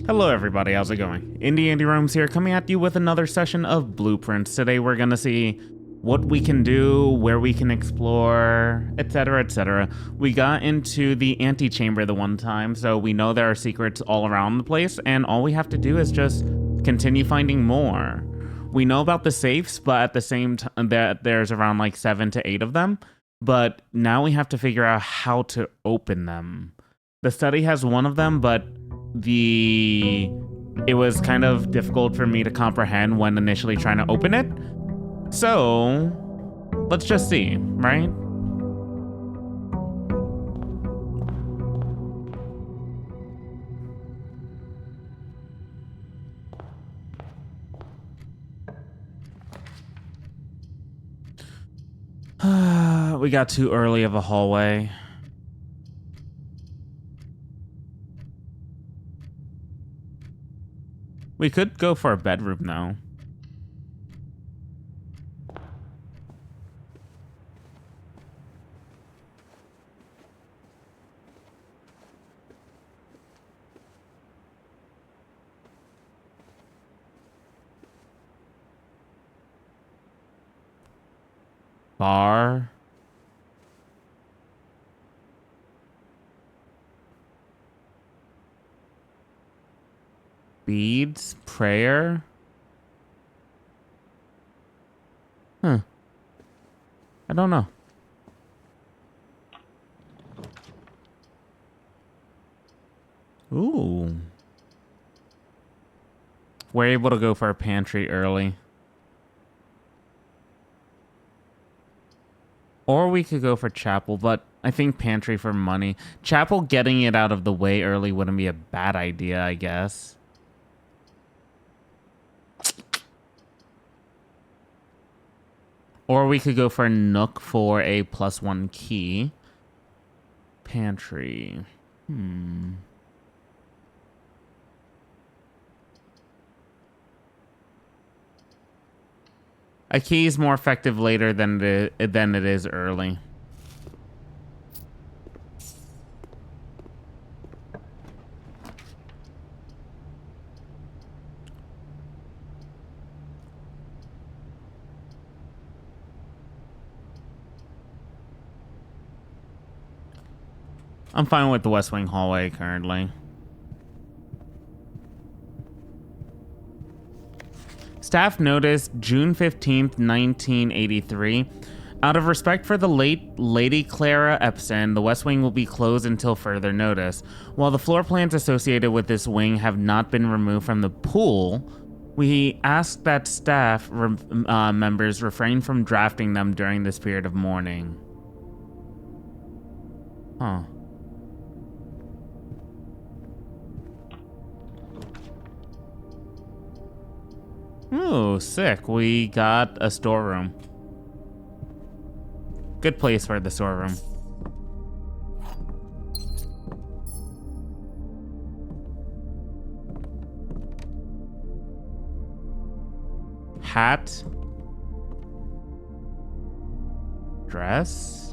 Hello everybody, how's it going? Andy Roams here, coming at you with another session of Blueprints. Today we're gonna see what we can do, where we can explore, etc, etc. We got into the antechamber the one time, so we know there are secrets all around the place, and all we have to do is just continue finding more. We know about the safes, but at the same time that there's around like 7 to 8 of them, but now we have to figure out how to open them. The study has one of them, but it was kind of difficult for me to comprehend when initially trying to open it. So let's just see, right? We got too early of a hallway. We could go for a bedroom now. Bar. Beads. Prayer. Huh. I don't know. Ooh. We're able to go for a pantry early. Or we could go for chapel, but I think pantry for money. Chapel, getting it out of the way early wouldn't be a bad idea, I guess. Or we could go for a nook for a +1 key. Pantry. A key is more effective later than it is early. I'm fine with the West Wing hallway currently. Staff noticed June 15th, 1983. Out of respect for the late Lady Clara Epson, the West Wing will be closed until further notice. While the floor plans associated with this wing have not been removed from the pool, we ask that staff members refrain from drafting them during this period of mourning. Huh. Ooh, sick. We got a storeroom. Good place for the storeroom. Hat. Dress.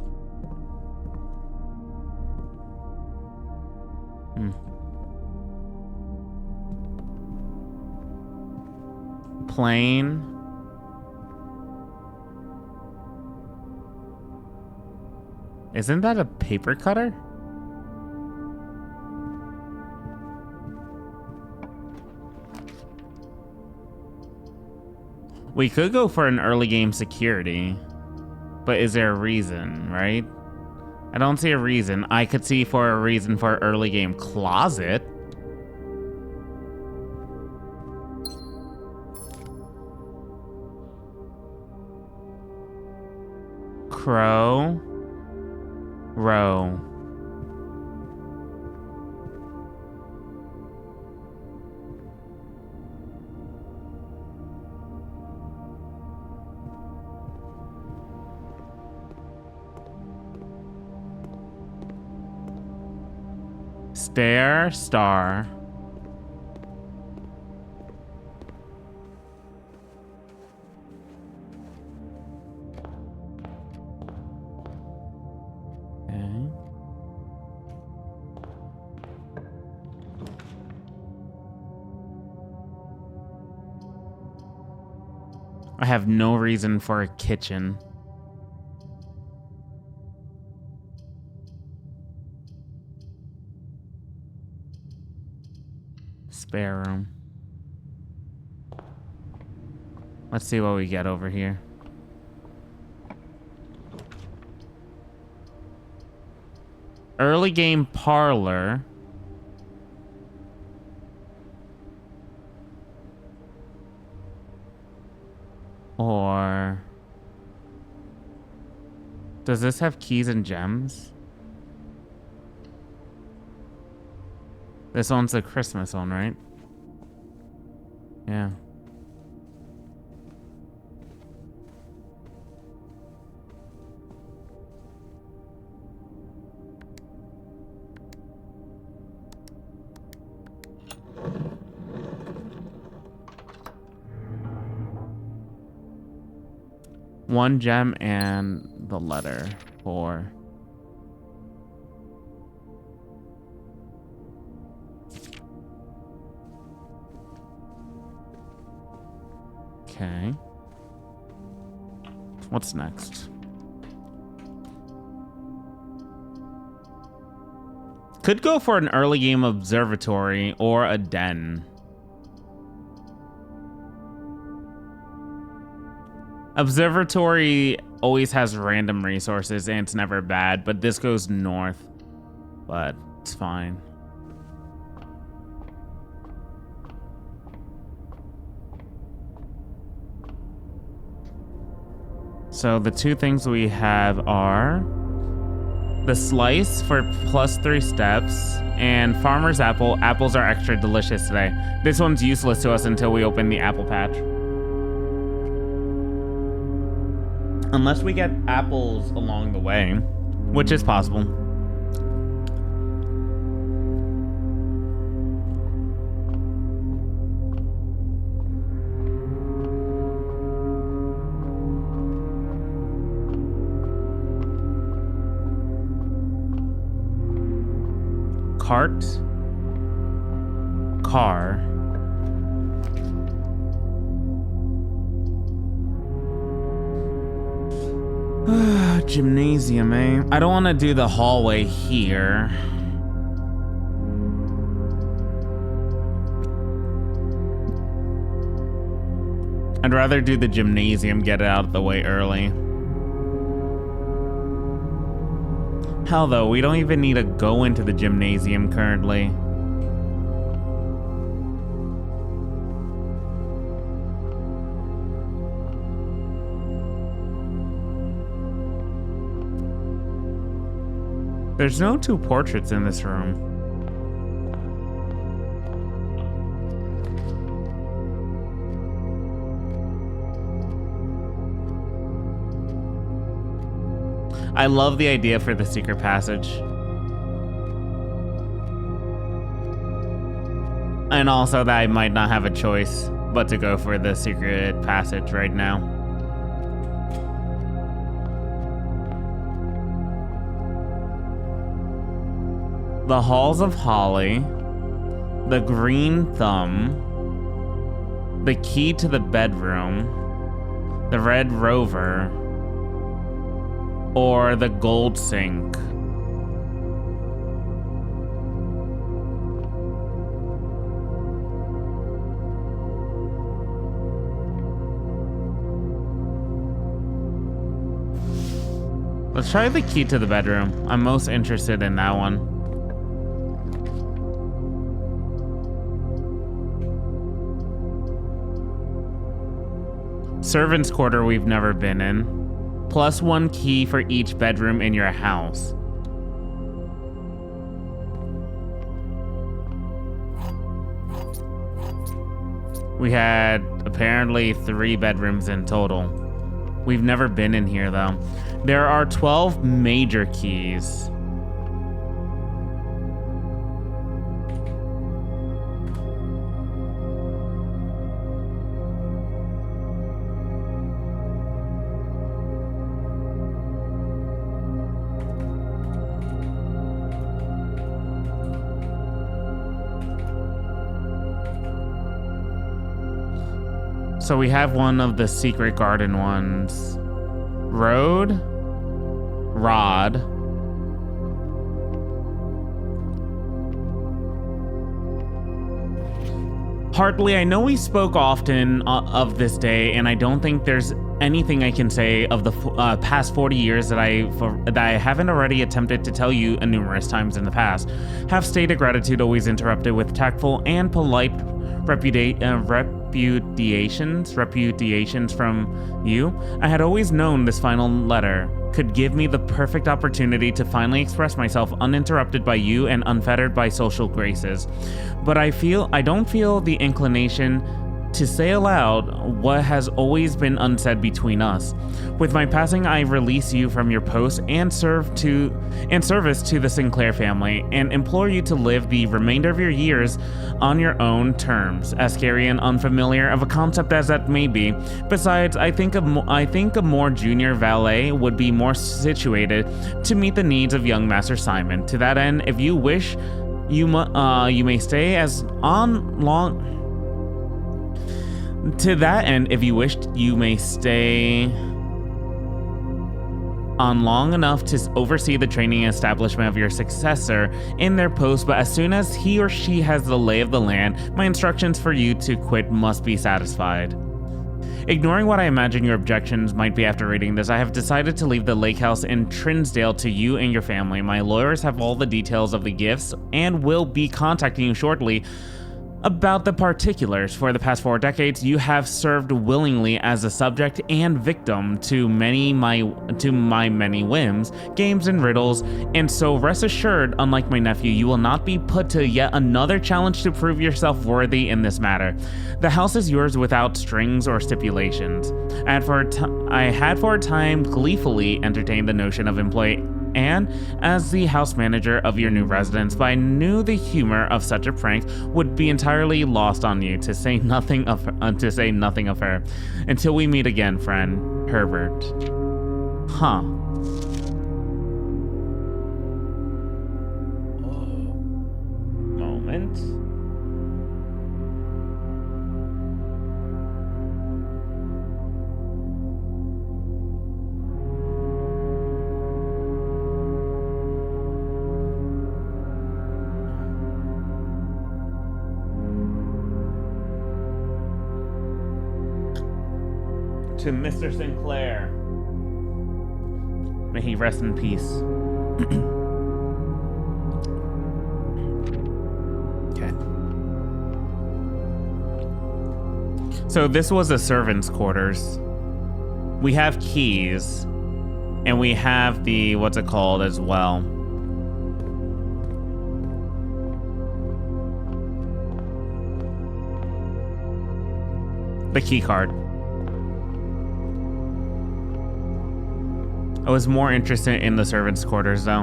Plane. Isn't that a paper cutter? We could go for an early game security, but is there a reason, right? I don't see a reason. I could see for a reason for early game closet. Crow. Row. Stair. Star. I have no reason for a kitchen. Spare room. Let's see what we get over here. Early game parlor. Or does this have keys and gems? This one's the Christmas one, right? Yeah. One gem and the letter for. Okay. What's next? Could go for an early game observatory or a den. Observatory always has random resources and it's never bad, but this goes north. But it's fine. So the two things we have are the slice for +3 steps and farmer's apple. Apples are extra delicious today. This one's useless to us until we open the apple patch. Unless we get apples along the way, which is possible. Cart. Car. Gymnasium, eh? I don't want to do the hallway here. I'd rather do the gymnasium, get it out of the way early. Hell though, we don't even need to go into the gymnasium currently. There's no two portraits in this room. I love the idea for the secret passage. And also that I might not have a choice but to go for the secret passage right now. The Halls of Holly, the Green Thumb, the Key to the Bedroom, the Red Rover, or the Gold Sink. Let's try the Key to the Bedroom. I'm most interested in that one. Servant's quarter we've never been in. +1 key for each bedroom in your house. We had apparently 3 bedrooms in total. We've never been in here though. There are 12 major keys. So we have one of the secret garden ones. Road. Rod. Hartley, I know we spoke often of this day, and I don't think there's anything I can say of the past 40 years that I haven't already attempted to tell you numerous times in the past. Have stated gratitude always interrupted with tactful and polite repudiations from you. I had always known this final letter could give me the perfect opportunity to finally express myself uninterrupted by you and unfettered by social graces. But I don't feel the inclination to say aloud what has always been unsaid between us. With my passing, I release you from your post and service to the Sinclair family, and implore you to live the remainder of your years on your own terms, as scary and unfamiliar of a concept as that may be. Besides, I think a more junior valet would be more situated to meet the needs of young Master Simon. To that end, if you wish, you may stay as on long. To that end, if you wished, you may stay on long enough to oversee the training establishment of your successor in their post, but as soon as he or she has the lay of the land, my instructions for you to quit must be satisfied. Ignoring what I imagine your objections might be after reading this, I have decided to leave the lake house in Trinsdale to you and your family. My lawyers have all the details of the gifts and will be contacting you shortly about the particulars. For the past 4 decades, you have served willingly as a subject and victim to my many whims, games, and riddles, and so rest assured, unlike my nephew, you will not be put to yet another challenge to prove yourself worthy in this matter. The house is yours without strings or stipulations. I had for a time gleefully entertained the notion of employing Anne as the house manager of your new residence, but I knew the humor of such a prank would be entirely lost on you, to say nothing of her. Until we meet again, friend Herbert. Huh. Moment. To Mr. Sinclair. May he rest in peace. Okay. So this was the servants' quarters. We have keys, and we have the, what's it called as well? The key card. I was more interested in the servants' quarters, though.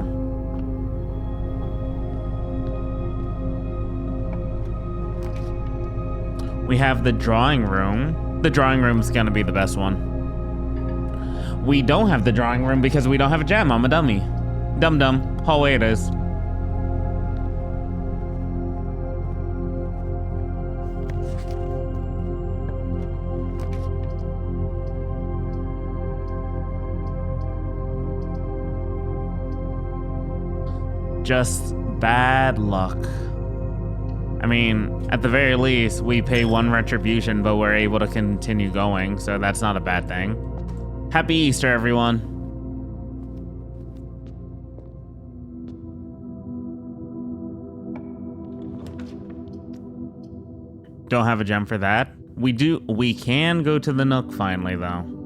We have the drawing room. The drawing room's gonna be the best one. We don't have the drawing room because we don't have a gem. I'm a dummy. Dum-dum. Hallway it is. Just bad luck. I mean, at the very least, we pay 1 retribution, but we're able to continue going, so that's not a bad thing. Happy Easter, everyone. Don't have a gem for that. We can go to the Nook finally, though.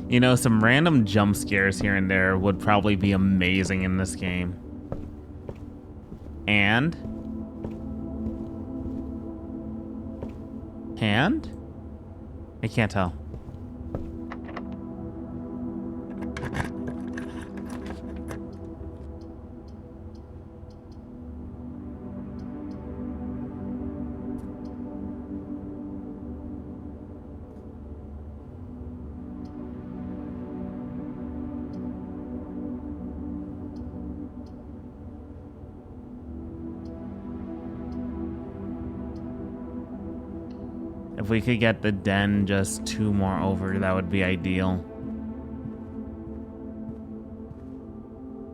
You know, some random jump scares here and there would probably be amazing in this game. And? Hand? I can't tell. If we could get the den just 2 more over, that would be ideal.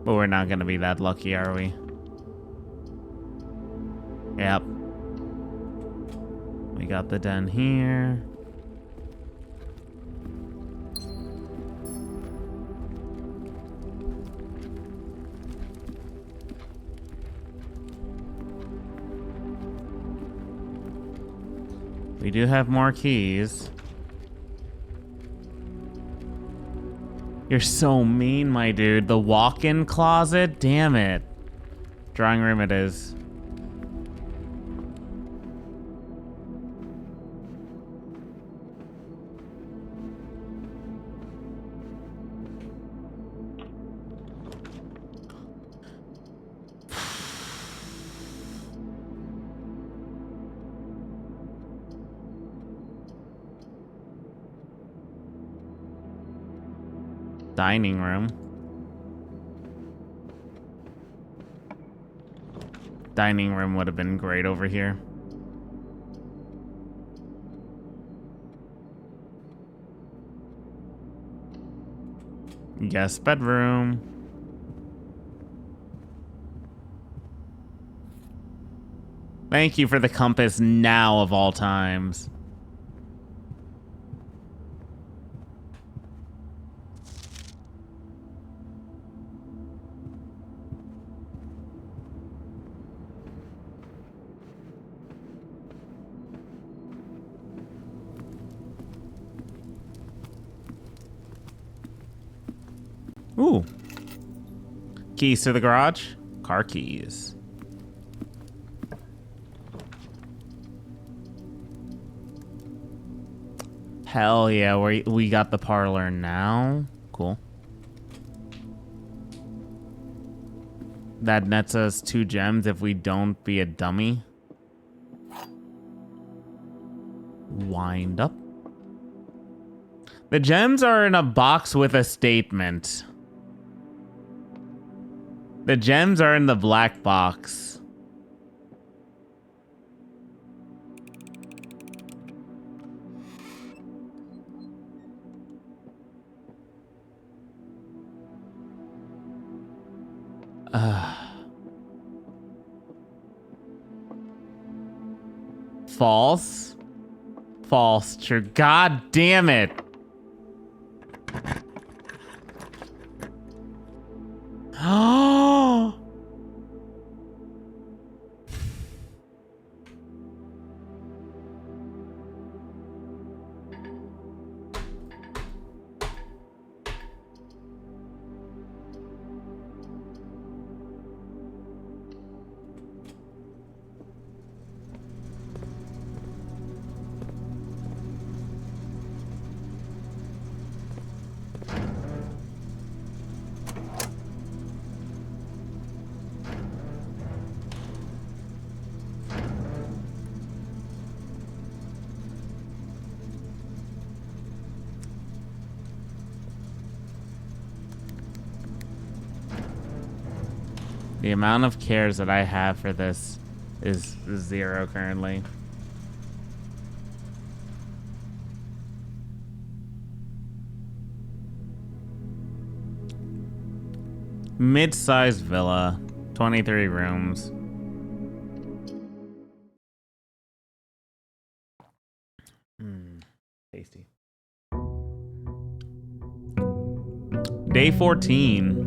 But we're not gonna be that lucky, are we? Yep. We got the den here. We do have more keys. You're so mean, my dude. The walk-in closet? Damn it. Drawing room it is. Dining room. Dining room would have been great over here. Guest bedroom. Thank you for the compass now of all times. Ooh. Keys to the garage. Car keys. Hell yeah, we got the parlor now. Cool. That nets us 2 gems if we don't be a dummy. Wind up. The gems are in a box with a statement. The gems are in the black box. False. False. True. God damn it. Oh. The amount of cares that I have for this is 0 currently. Mid-sized villa, 23 rooms. Tasty. Day 14.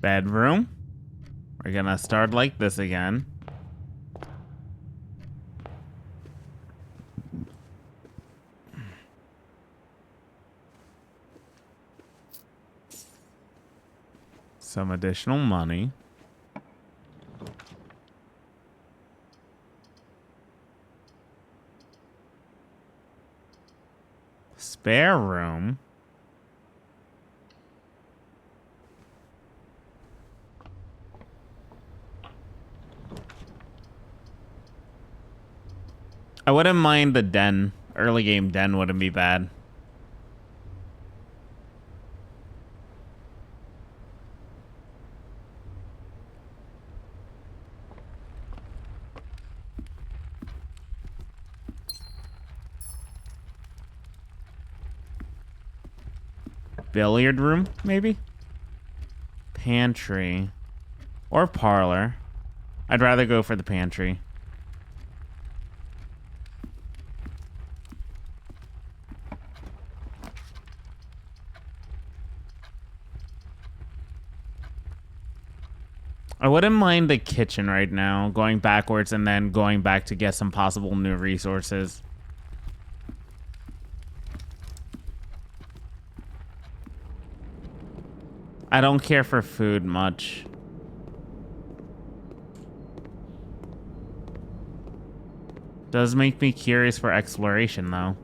Bedroom. We're gonna start like this again. Some additional money. Spare room. I wouldn't mind the den. Early game den wouldn't be bad. Billiard room, maybe? Pantry. Or parlor. I'd rather go for the pantry. I wouldn't mind the kitchen right now, going backwards and then going back to get some possible new resources. I don't care for food much. Does make me curious for exploration, though.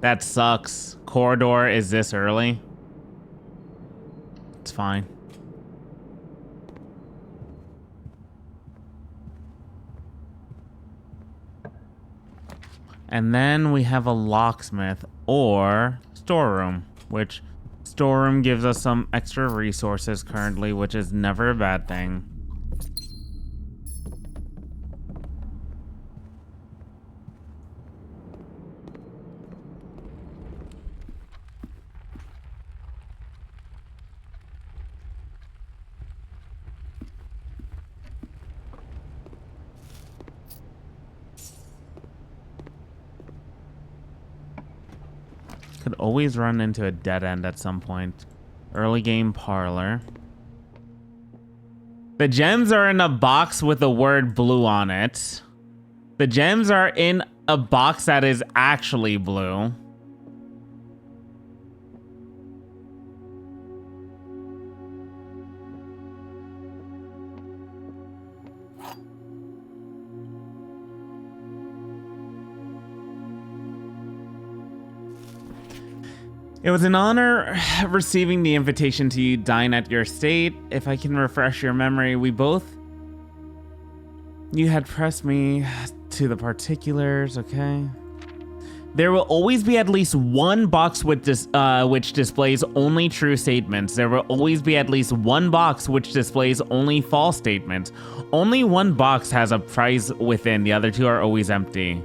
That sucks. Corridor is this early? It's fine. And then we have a locksmith or storeroom, which storeroom gives us some extra resources currently, which is never a bad thing. Could always run into a dead end at some point. Early game parlor. The gems are in a box with the word blue on it. The gems are in a box that is actually blue. It was an honor receiving the invitation to dine at your estate. If I can refresh your memory, you had pressed me to the particulars, okay? There will always be at least one box with which displays only true statements. There will always be at least one box which displays only false statements. Only one box has a prize within. The other two are always empty.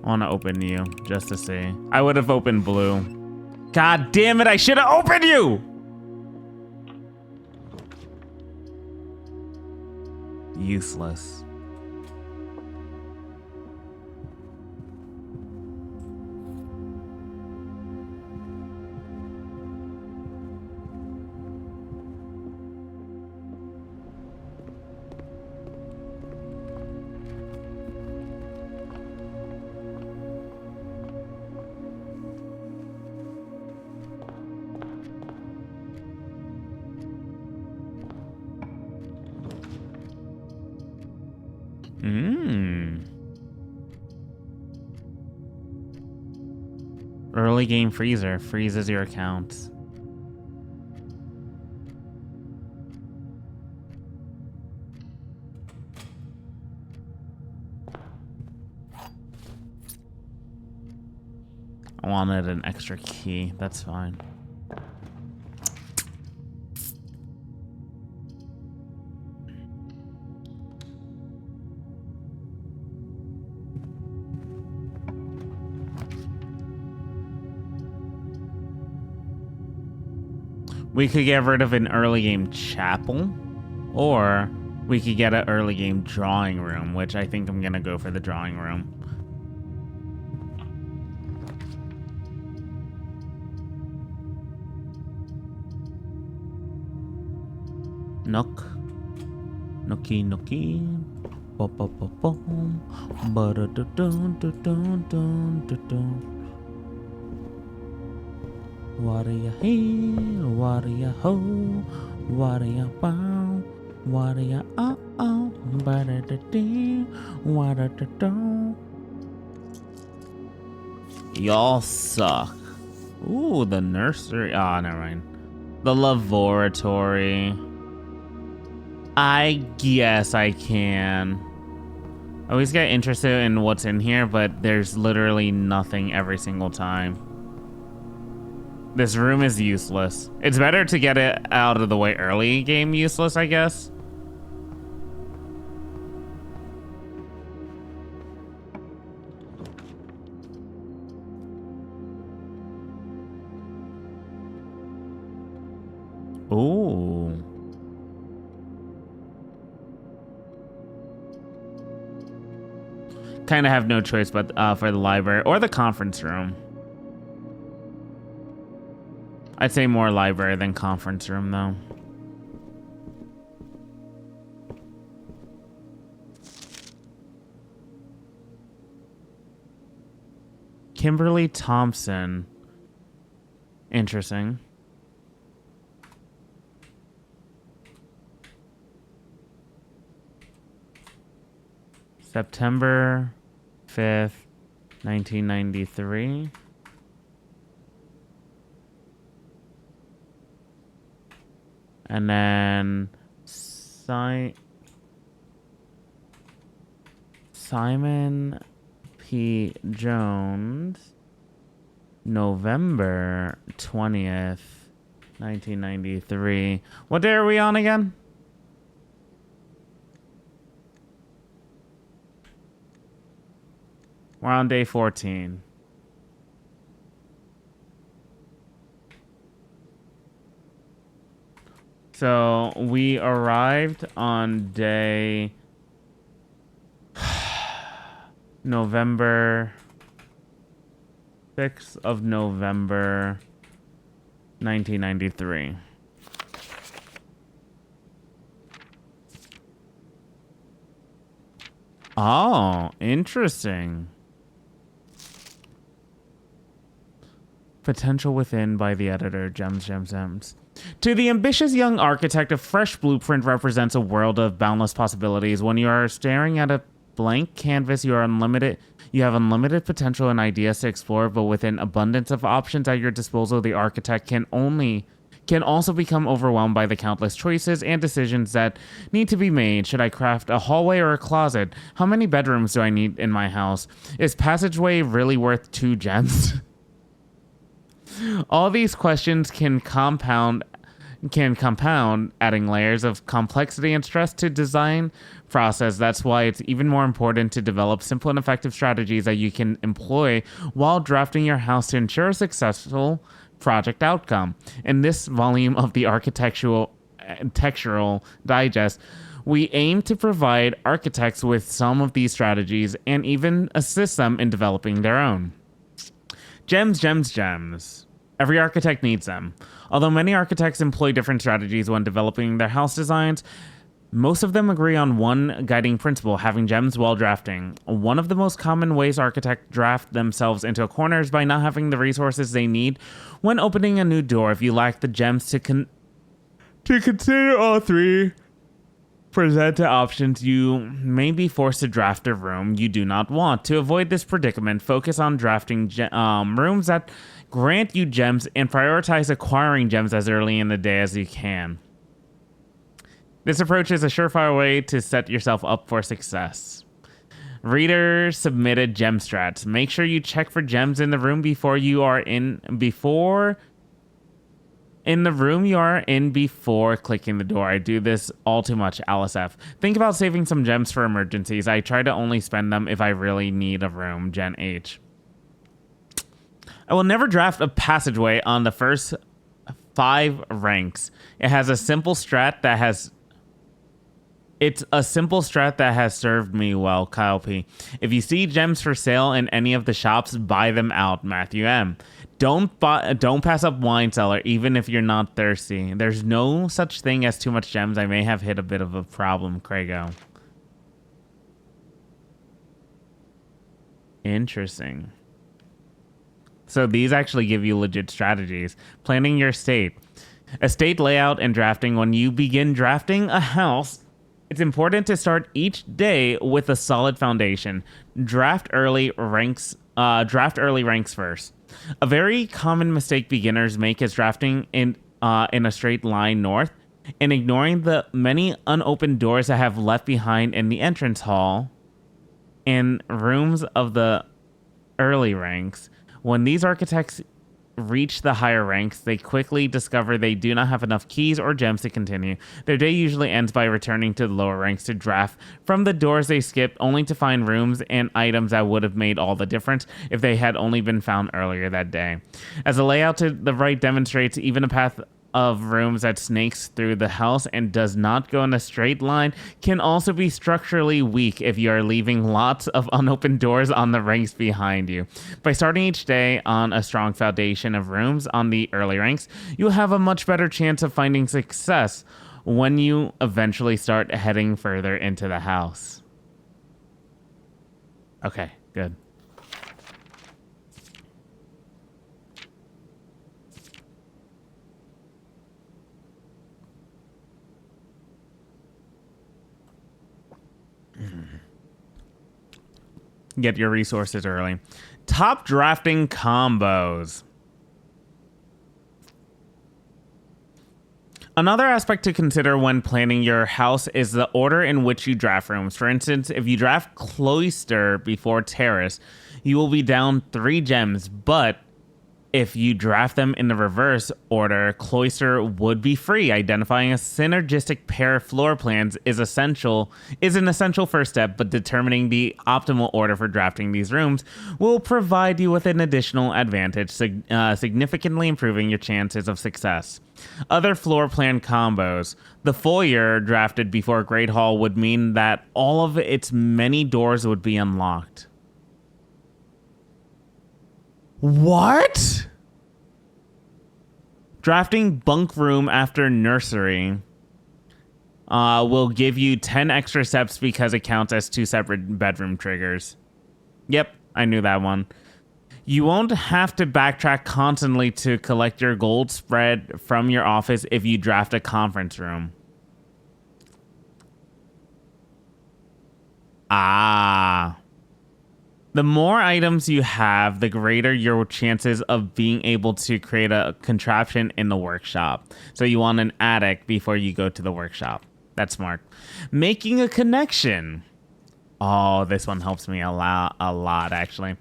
I want to open you just to see. I would have opened blue. God damn it, I should have opened you! Useless. Early game freezer freezes your account. I wanted an extra key. That's fine. We could get rid of an early game chapel, or we could get an early game drawing room, which I think I'm gonna go for the drawing room. Knock. Nookie nookie. Ba ba ba ba. Ba da da dun dun dun dun dun. Waria hey, waria ho, waria bow, waria oh, bada da dee, wada da do. Y'all suck. Ooh, the nursery. Ah, never mind. The laboratory. I guess I can. I always get interested in what's in here, but there's literally nothing every single time. This room is useless. It's better to get it out of the way early game useless, I guess. Ooh. Kind of have no choice but for the library or the conference room. I'd say more library than conference room, though. Kimberly Thompson. Interesting. September 5th, 1993. And then Simon P. Jones, November 20th, 1993. What day are we on again? We're on day 14. So we arrived on day November 6th of November 1993. Oh, interesting. Potential within by the editor. Gems. To the ambitious young architect, a fresh blueprint represents a world of boundless possibilities. When you are staring at a blank canvas, you have unlimited potential and ideas to explore, but with an abundance of options at your disposal, the architect can also become overwhelmed by the countless choices and decisions that need to be made. Should I craft a hallway or a closet? How many bedrooms do I need in my house? Is passageway really worth 2 gems? All these questions can compound, adding layers of complexity and stress to design process. That's why it's even more important to develop simple and effective strategies that you can employ while drafting your house to ensure a successful project outcome. In this volume of the Architectural Digest, we aim to provide architects with some of these strategies and even assist them in developing their own. Gems. Every architect needs them. Although many architects employ different strategies when developing their house designs, most of them agree on one guiding principle: having gems while drafting. One of the most common ways architects draft themselves into a corner is by not having the resources they need when opening a new door. If you lack the gems to consider all three presented options, you may be forced to draft a room you do not want. To avoid this predicament, focus on drafting rooms that grant you gems and prioritize acquiring gems as early in the day as you can. This approach is a surefire way to set yourself up for success. Reader submitted gem strats. Make sure you check for gems in the room before clicking the door. I do this all too much. Alice F. Think about saving some gems for emergencies. I try to only spend them if I really need a room. Jen H. I will never draft a passageway on the first 5 ranks. It's a simple strat that has served me well. Kyle P. If you see gems for sale in any of the shops, buy them out. Matthew M. Don't pass up wine cellar, even if you're not thirsty. There's no such thing as too much gems. I may have hit a bit of a problem. Craigo. Interesting. So these actually give you legit strategies. Planning your estate. Estate layout and drafting. When you begin drafting a house, it's important to start each day with a solid foundation. Draft early ranks first. A very common mistake beginners make is drafting in a straight line north and ignoring the many unopened doors that have left behind in the entrance hall and rooms of the early ranks. When these architects reach the higher ranks, they quickly discover they do not have enough keys or gems to continue. Their day usually ends by returning to the lower ranks to draft from the doors they skipped, only to find rooms and items that would have made all the difference if they had only been found earlier that day. As the layout to the right demonstrates, even a path of rooms that snakes through the house and does not go in a straight line can also be structurally weak if you are leaving lots of unopened doors on the ranks behind you. By starting each day on a strong foundation of rooms on the early ranks, you'll have a much better chance of finding success when you eventually start heading further into the house. Okay, good. Get your resources early. Top drafting combos. Another aspect to consider when planning your house is the order in which you draft rooms. For instance, if you draft cloister before terrace, you will be down 3 gems, but if you draft them in the reverse order, cloister would be free. Identifying a synergistic pair of floor plans is an essential first step, but determining the optimal order for drafting these rooms will provide you with an additional advantage, significantly improving your chances of success. Other floor plan combos. The foyer drafted before Great Hall would mean that all of its many doors would be unlocked. What? Drafting bunk room after nursery will give you 10 extra steps because it counts as 2 separate bedroom triggers. Yep, I knew that one. You won't have to backtrack constantly to collect your gold spread from your office if you draft a conference room. The more items you have, the greater your chances of being able to create a contraption in the workshop. So you want an attic before you go to the workshop. That's smart. Making a connection. Oh, this one helps me a lot actually.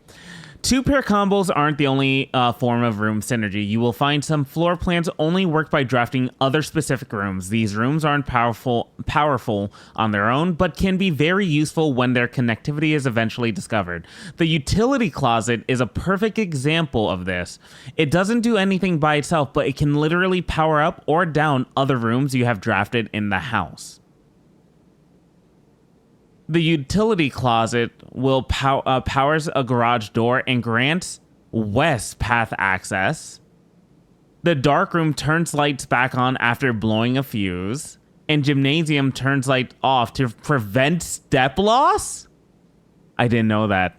2-pair combos aren't the only form of room synergy. You will find some floor plans only work by drafting other specific rooms. These rooms aren't powerful on their own, but can be very useful when their connectivity is eventually discovered. The utility closet is a perfect example of this. It doesn't do anything by itself, but it can literally power up or down other rooms you have drafted in the house. The utility closet will powers a garage door and grants west path access. The dark room turns lights back on after blowing a fuse. And gymnasium turns light off to prevent step loss? I didn't know that.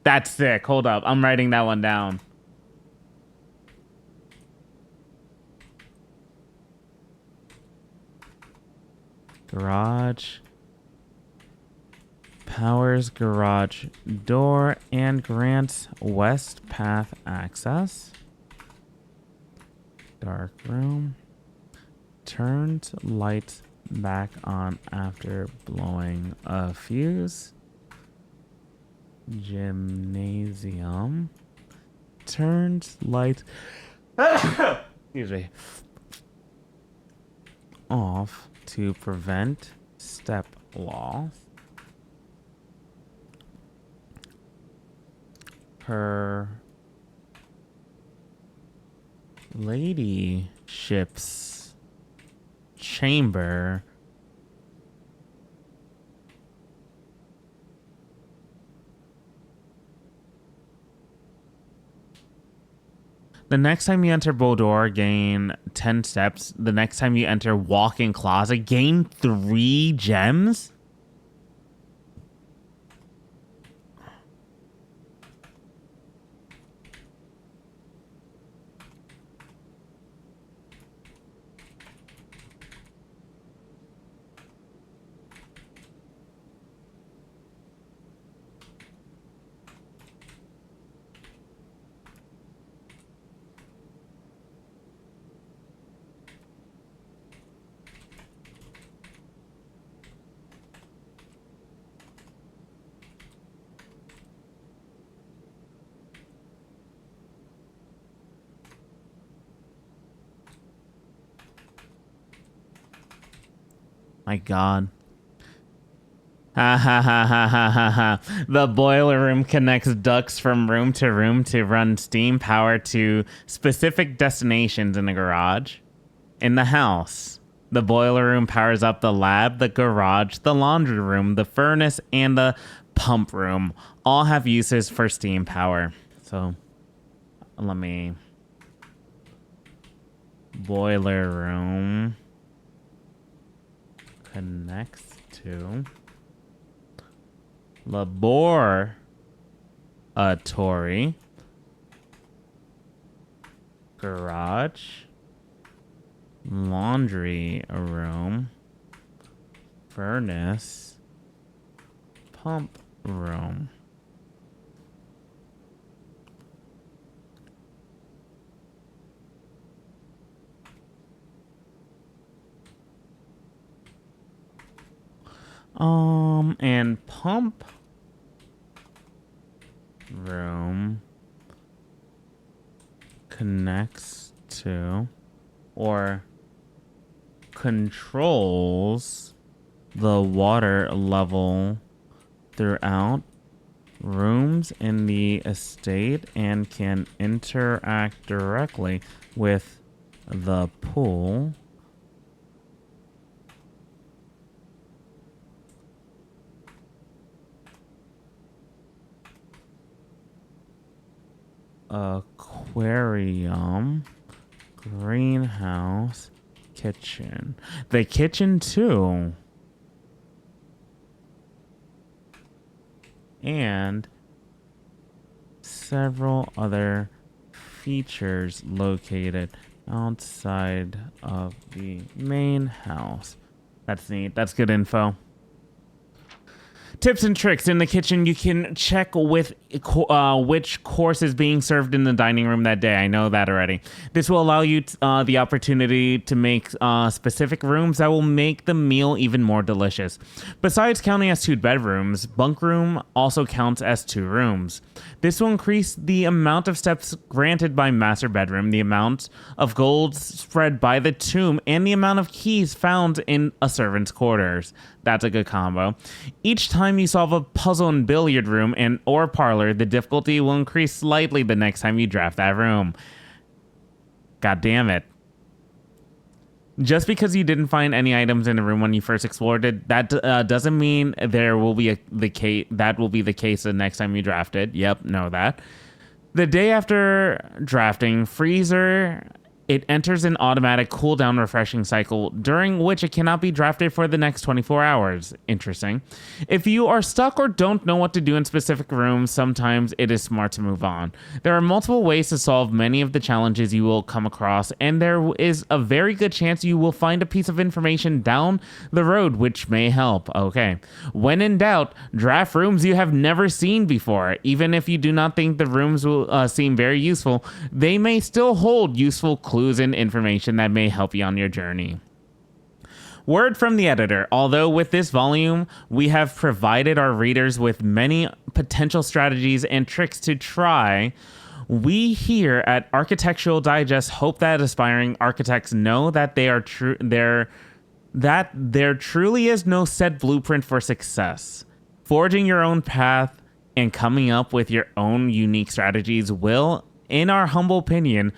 That's sick. Hold up. I'm writing that one down. Garage powers garage door and grants west path access. Dark room turns lights back on after blowing a fuse. Gymnasium turns lights excuse me off to prevent step loss per ladyship's chamber. The next time you enter Bodor, gain 10 steps. The next time you enter walk-in closet, gain 3 gems? My God. Ha ha ha ha ha ha ha. The boiler room connects ducts from room to run steam power to specific destinations in the garage. In the house, the boiler room powers up the lab, the garage, the laundry room, the furnace, and the pump room. All have uses for steam power. So, let me... Boiler room connects to laboratory, garage, laundry room, furnace, pump room. And pump room connects to or controls the water level throughout rooms in the estate and can interact directly with the pool. Aquarium, greenhouse, kitchen. The kitchen too. And several other features located outside of the main house. That's neat. That's good info. Tips and tricks in the kitchen. You can check with which course is being served in the dining room that day. I know that already. This will allow you the opportunity to make specific rooms that will make the meal even more delicious. Besides counting as 2 bedrooms, bunk room also counts as 2 rooms. This will increase the amount of steps granted by master bedroom, the amount of gold spread by the tomb, and the amount of keys found in a servant's quarters. That's a good combo. Each time you solve a puzzle in billiard room and or parlor, the difficulty will increase slightly the next time you draft that room. God damn it. Just because you didn't find any items in the room when you first explored it, that doesn't mean there will be the case the next time you draft it. Yep, know that. The day after drafting, freezer, it enters an automatic cooldown refreshing cycle during which it cannot be drafted for the next 24 hours. Interesting. If you are stuck or don't know what to do in specific rooms, sometimes it is smart to move on. There are multiple ways to solve many of the challenges you will come across, and there is a very good chance you will find a piece of information down the road which may help. Okay. When in doubt, draft rooms you have never seen before. Even if you do not think the rooms will seem very useful, they may still hold useful clues and information that may help you on your journey. Word from the editor. Although with this volume, we have provided our readers with many potential strategies and tricks to try, we here at Architectural Digest hope that aspiring architects know that there truly is no set blueprint for success. Forging your own path and coming up with your own unique strategies will, in our humble opinion,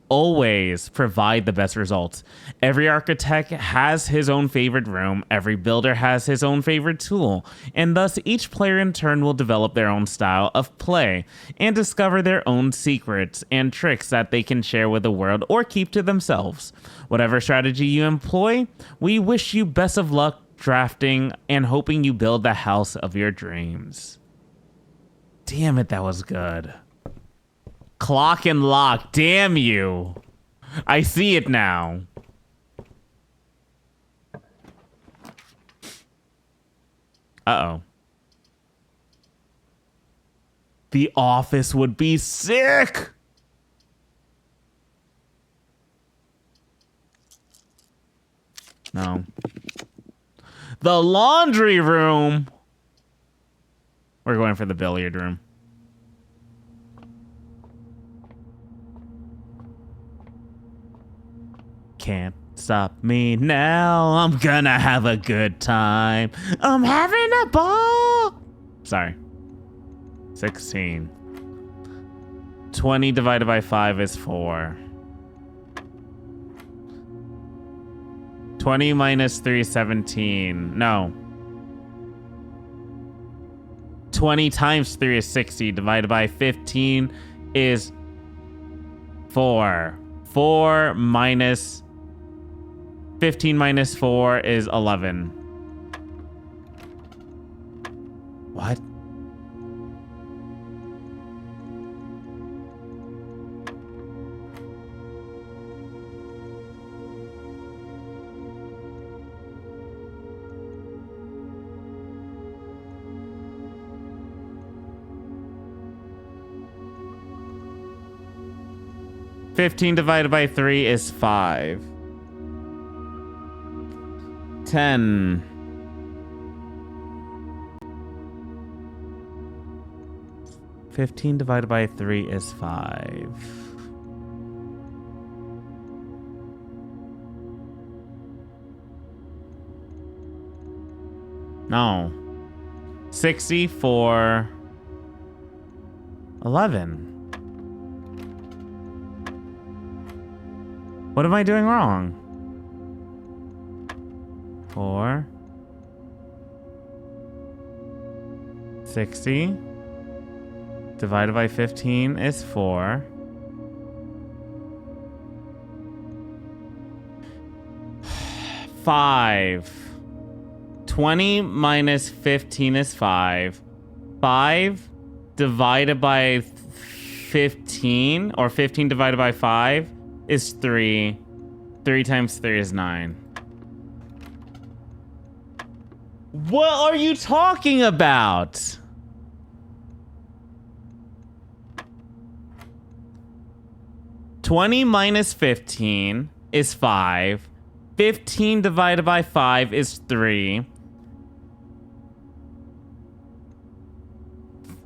always provide the best results. Every architect has his own favorite room, every builder has his own favorite tool, and thus each player in turn will develop their own style of play and discover their own secrets and tricks that they can share with the world or keep to themselves. Whatever strategy you employ, we wish you best of luck drafting and hoping you build the house of your dreams. Damn it, that was good. Clock and lock, damn you. I see it now. Uh-oh. The office would be sick. No. The laundry room. We're going for the billiard room. Can't Stop me now. I'm gonna have a good time. I'm having a ball. Sorry. 16. 20 divided by 5 is 4. 20 minus 3 is 17. No. 20 times 3 is 60. Divided by 15 is 4. 4 minus 15 minus 4 is 11. What? Fifteen divided by 3 is 5. 10. Fifteen divided by 3 is 5. No. 64. 11. What am I doing wrong? 4. 60. Divided by 15 is 4. 5. 20 minus 15 is 5. 5 divided by 15, or 15 divided by 5 is 3. 3 times 3 is 9. What are you talking about? $20 minus 15 is 5. 15 divided by 5 is 3.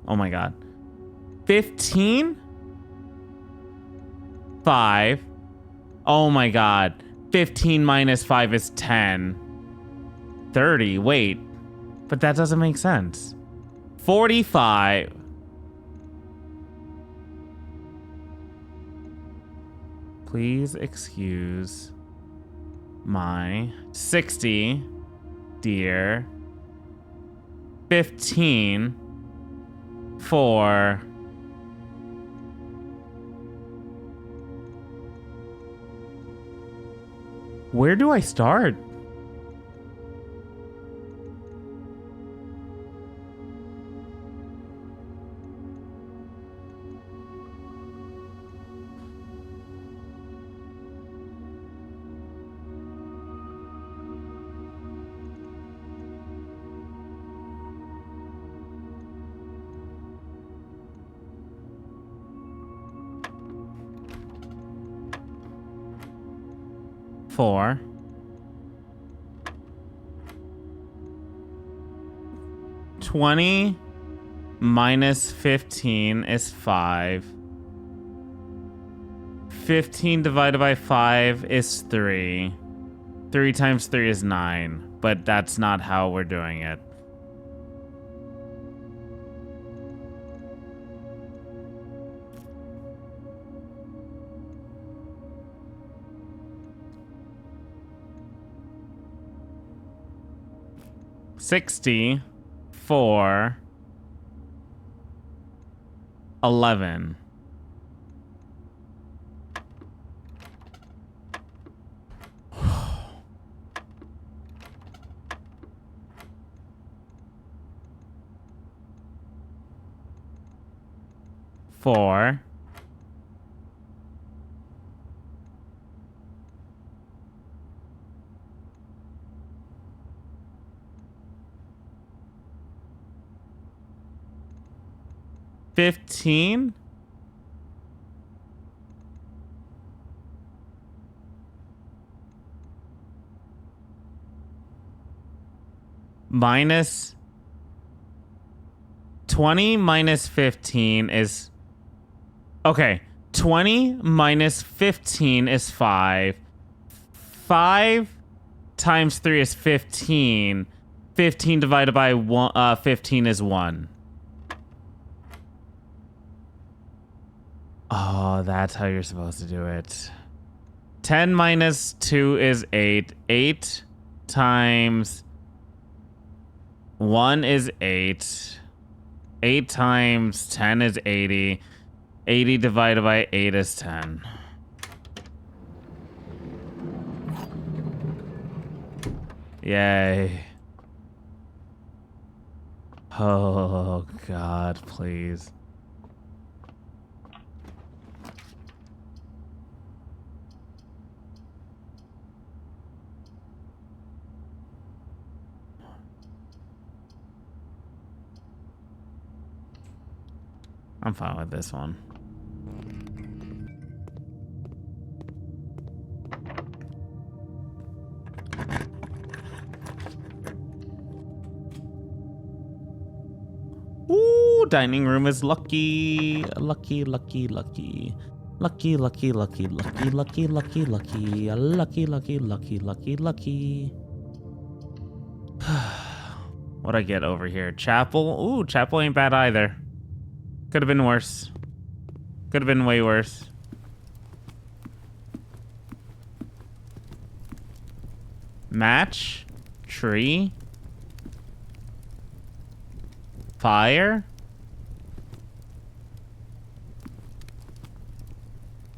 Oh my god. 15? 5. Oh my god. 15 minus 5 is 10. 30. Wait. But that doesn't make sense. 45. Please excuse my 60, dear. 15 for where do I start? Four. $20 minus 15 is 5. 15 divided by 5 is 3. 3 times 3 is 9. But that's not how we're doing it. $60 for 11. For 15 minus 20 minus 15 is okay. 20 minus 15 is 5. 5 times 3 is 15. 15 divided by 15 is 1. Oh, that's how you're supposed to do it. 10 minus 2 is 8. 8 times 1 is 8. 8 times 10 is 80. 80 divided by 8 is 10. Yay. Oh, God, please. I'm fine with this one. Ooh, dining room is lucky. Lucky, lucky, lucky. Lucky, lucky, lucky, lucky, lucky, lucky, lucky. Lucky, lucky, lucky, lucky, lucky. What'd I get over here? Chapel? Ooh, chapel ain't bad either. Could have been worse. Could have been way worse. Match? Tree? Fire?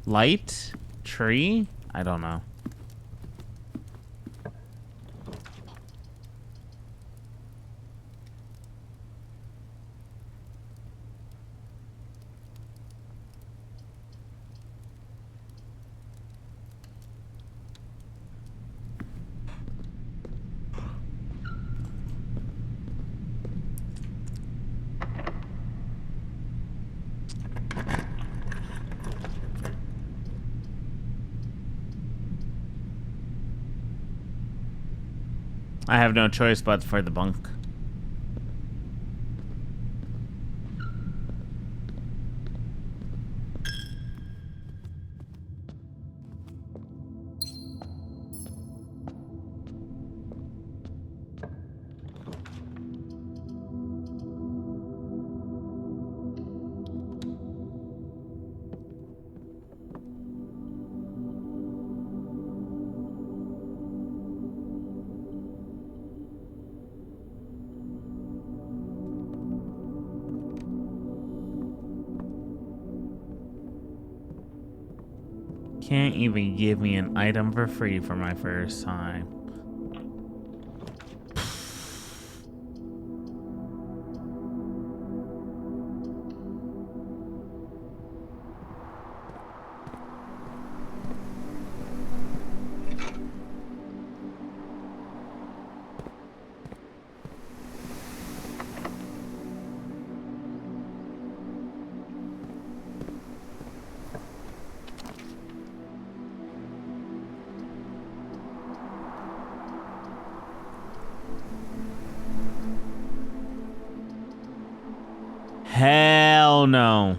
Light? Tree? I don't know. I have no choice but for the bunk. Can't even give me an item for free for my first time. Hell no.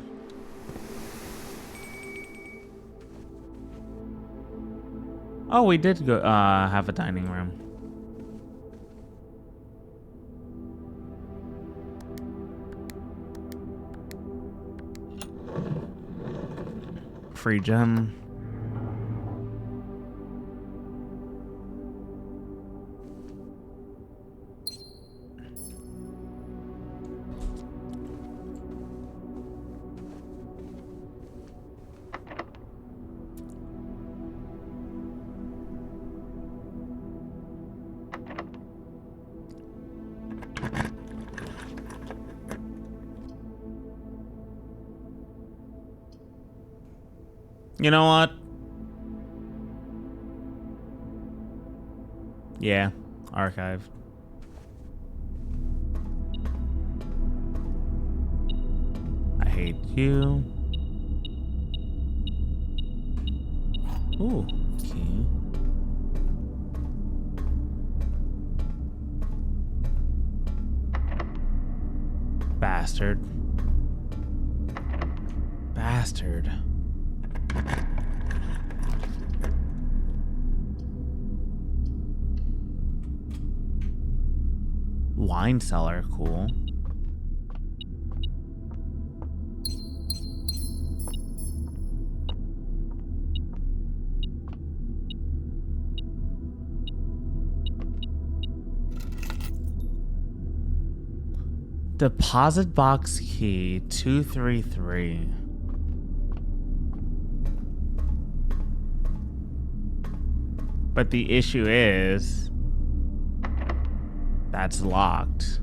Oh, we did go have a dining room. Free gem. You know what? Yeah, archive. I hate you. Ooh, okay. Bastard. Bastard. wine cellar. Cool. Deposit box key 233. But the issue is that's locked.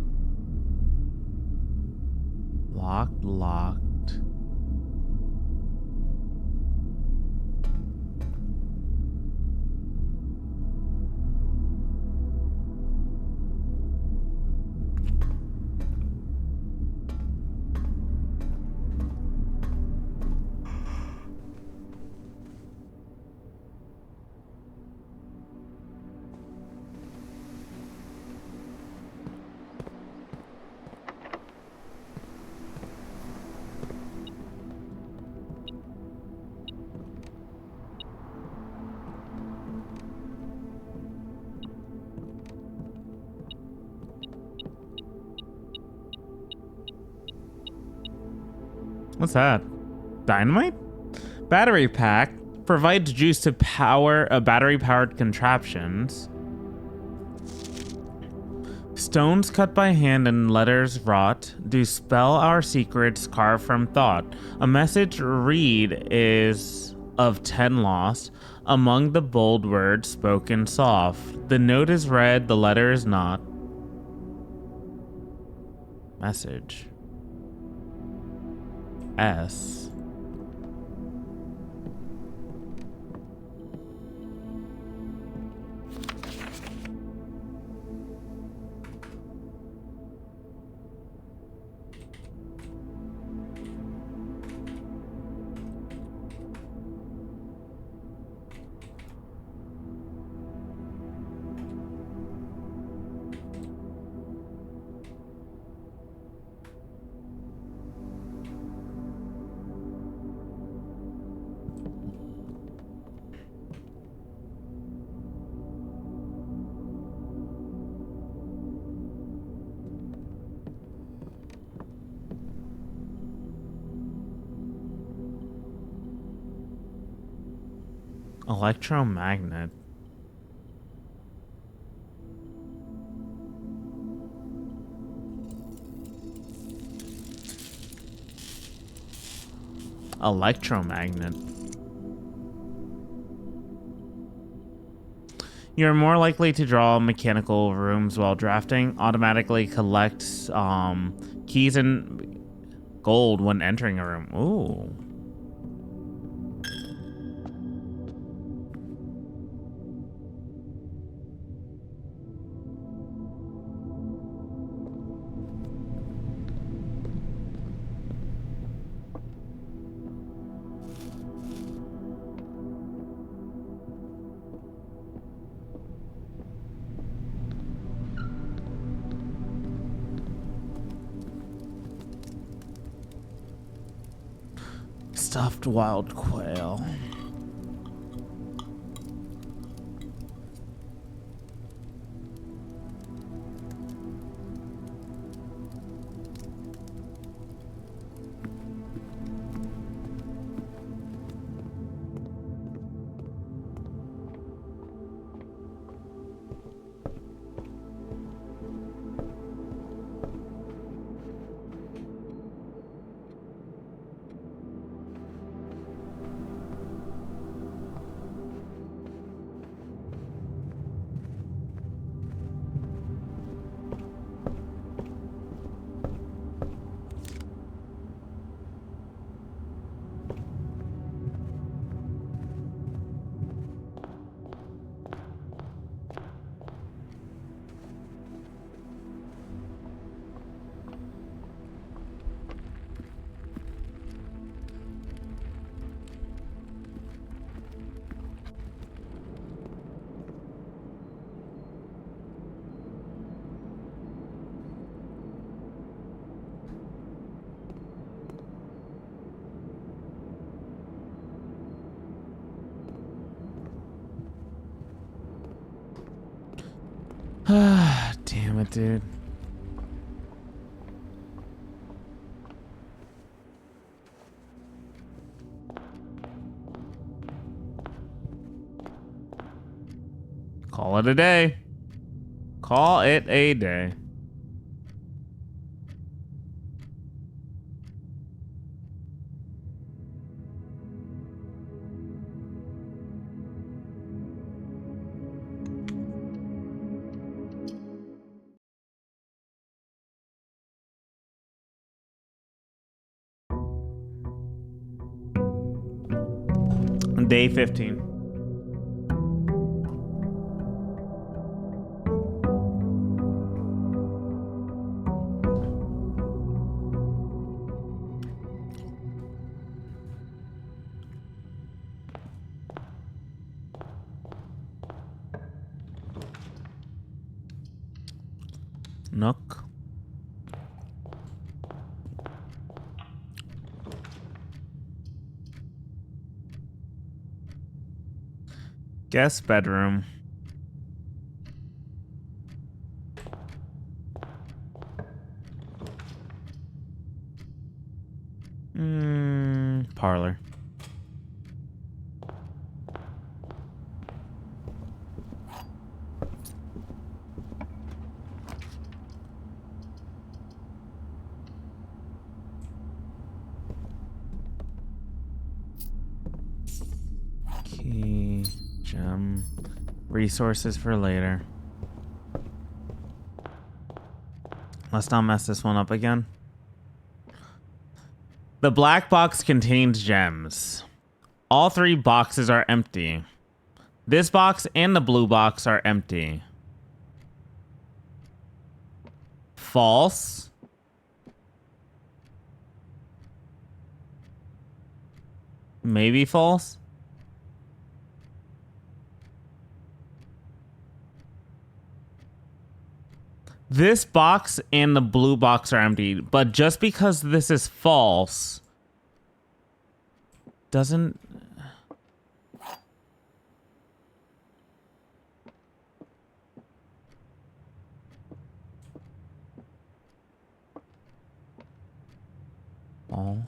Locked. What's that? Dynamite? Battery pack provides juice to power battery-powered contraptions. Stones cut by hand and letters wrought do spell our secrets carved from thought. A message read is of 10 lost, among the bold words spoken soft. The note is read, the letter is not. Message. S. Electromagnet. Electromagnet. You're more likely to draw mechanical rooms while drafting. Automatically collects keys and gold when entering a room. Ooh. Stuffed wild quail. Damn it, dude. Call it a day. Call it a day. Day 15. Nook. Guest bedroom. Parlor. Key, gem, resources for later. Let's not mess this one up again. The black box contains gems. All 3 boxes are empty. This box and the blue box are empty. False. Maybe false. This box and the blue box are empty, but just because this is false doesn't... False.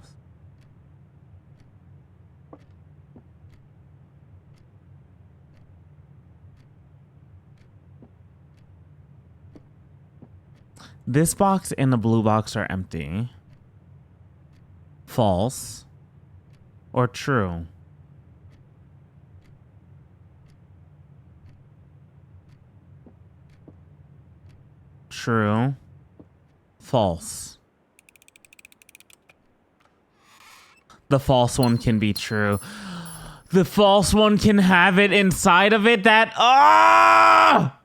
This box and the blue box are empty. False. Or true. True. False. The false one can be true. The false one can have it inside of it that... Ah!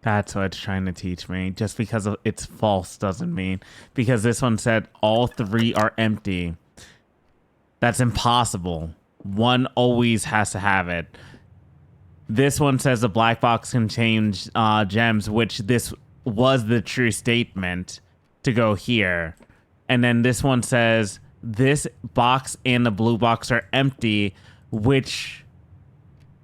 That's what it's trying to teach me. Just because it's false doesn't mean. Because this one said all 3 are empty. That's impossible. One always has to have it. This one says the black box contains gems, which this was the true statement to go here. And then this one says this box and the blue box are empty, which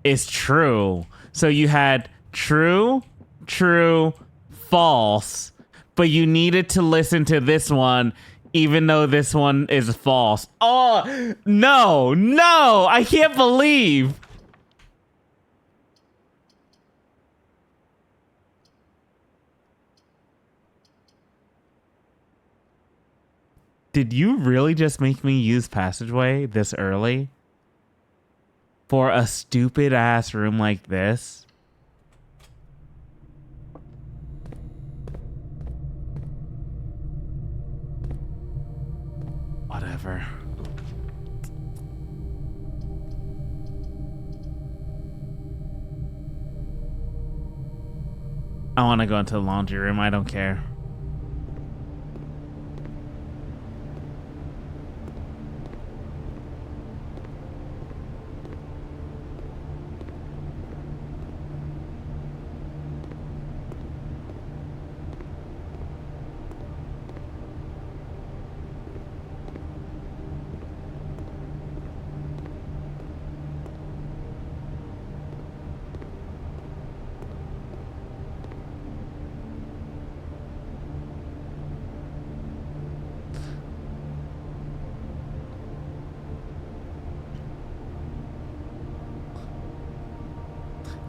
is true. So you had true, true, false, but you needed to listen to this one even though this one is false. Oh, no, I can't believe. Did you really just make me use passageway this early? For a stupid ass room like this? Whatever. I want to go into the laundry room. I don't care.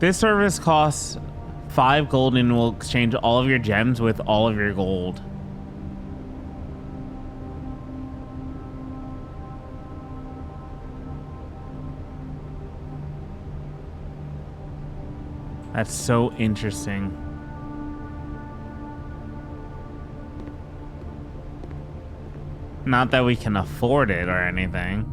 This service costs 5 gold and will exchange all of your gems with all of your gold. That's so interesting. Not that we can afford it or anything.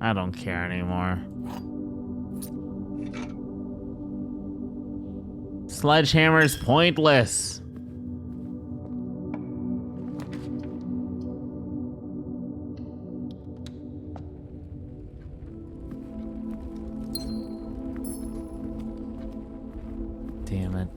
I don't care anymore. Sledgehammer is pointless. Damn it.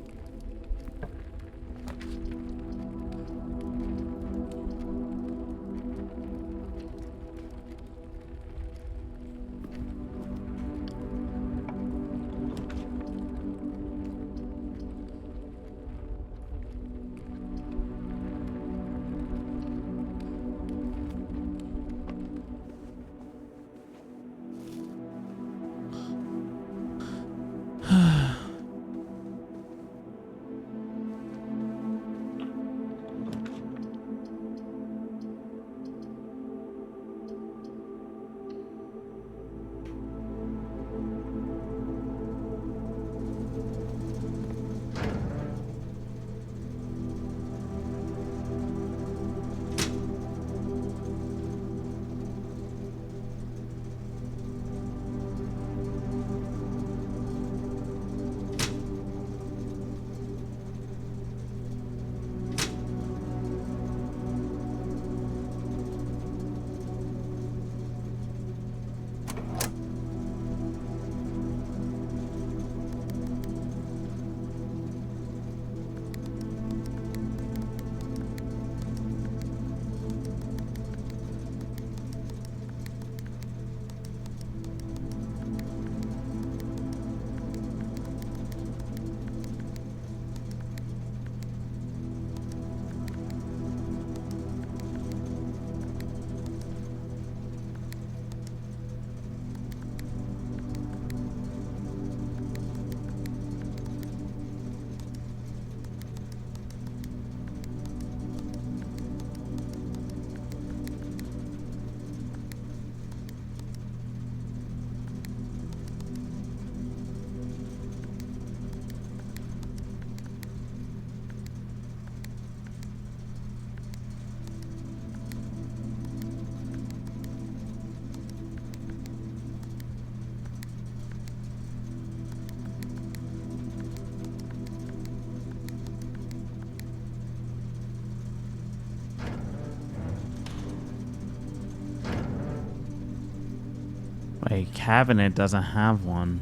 A cabinet doesn't have one.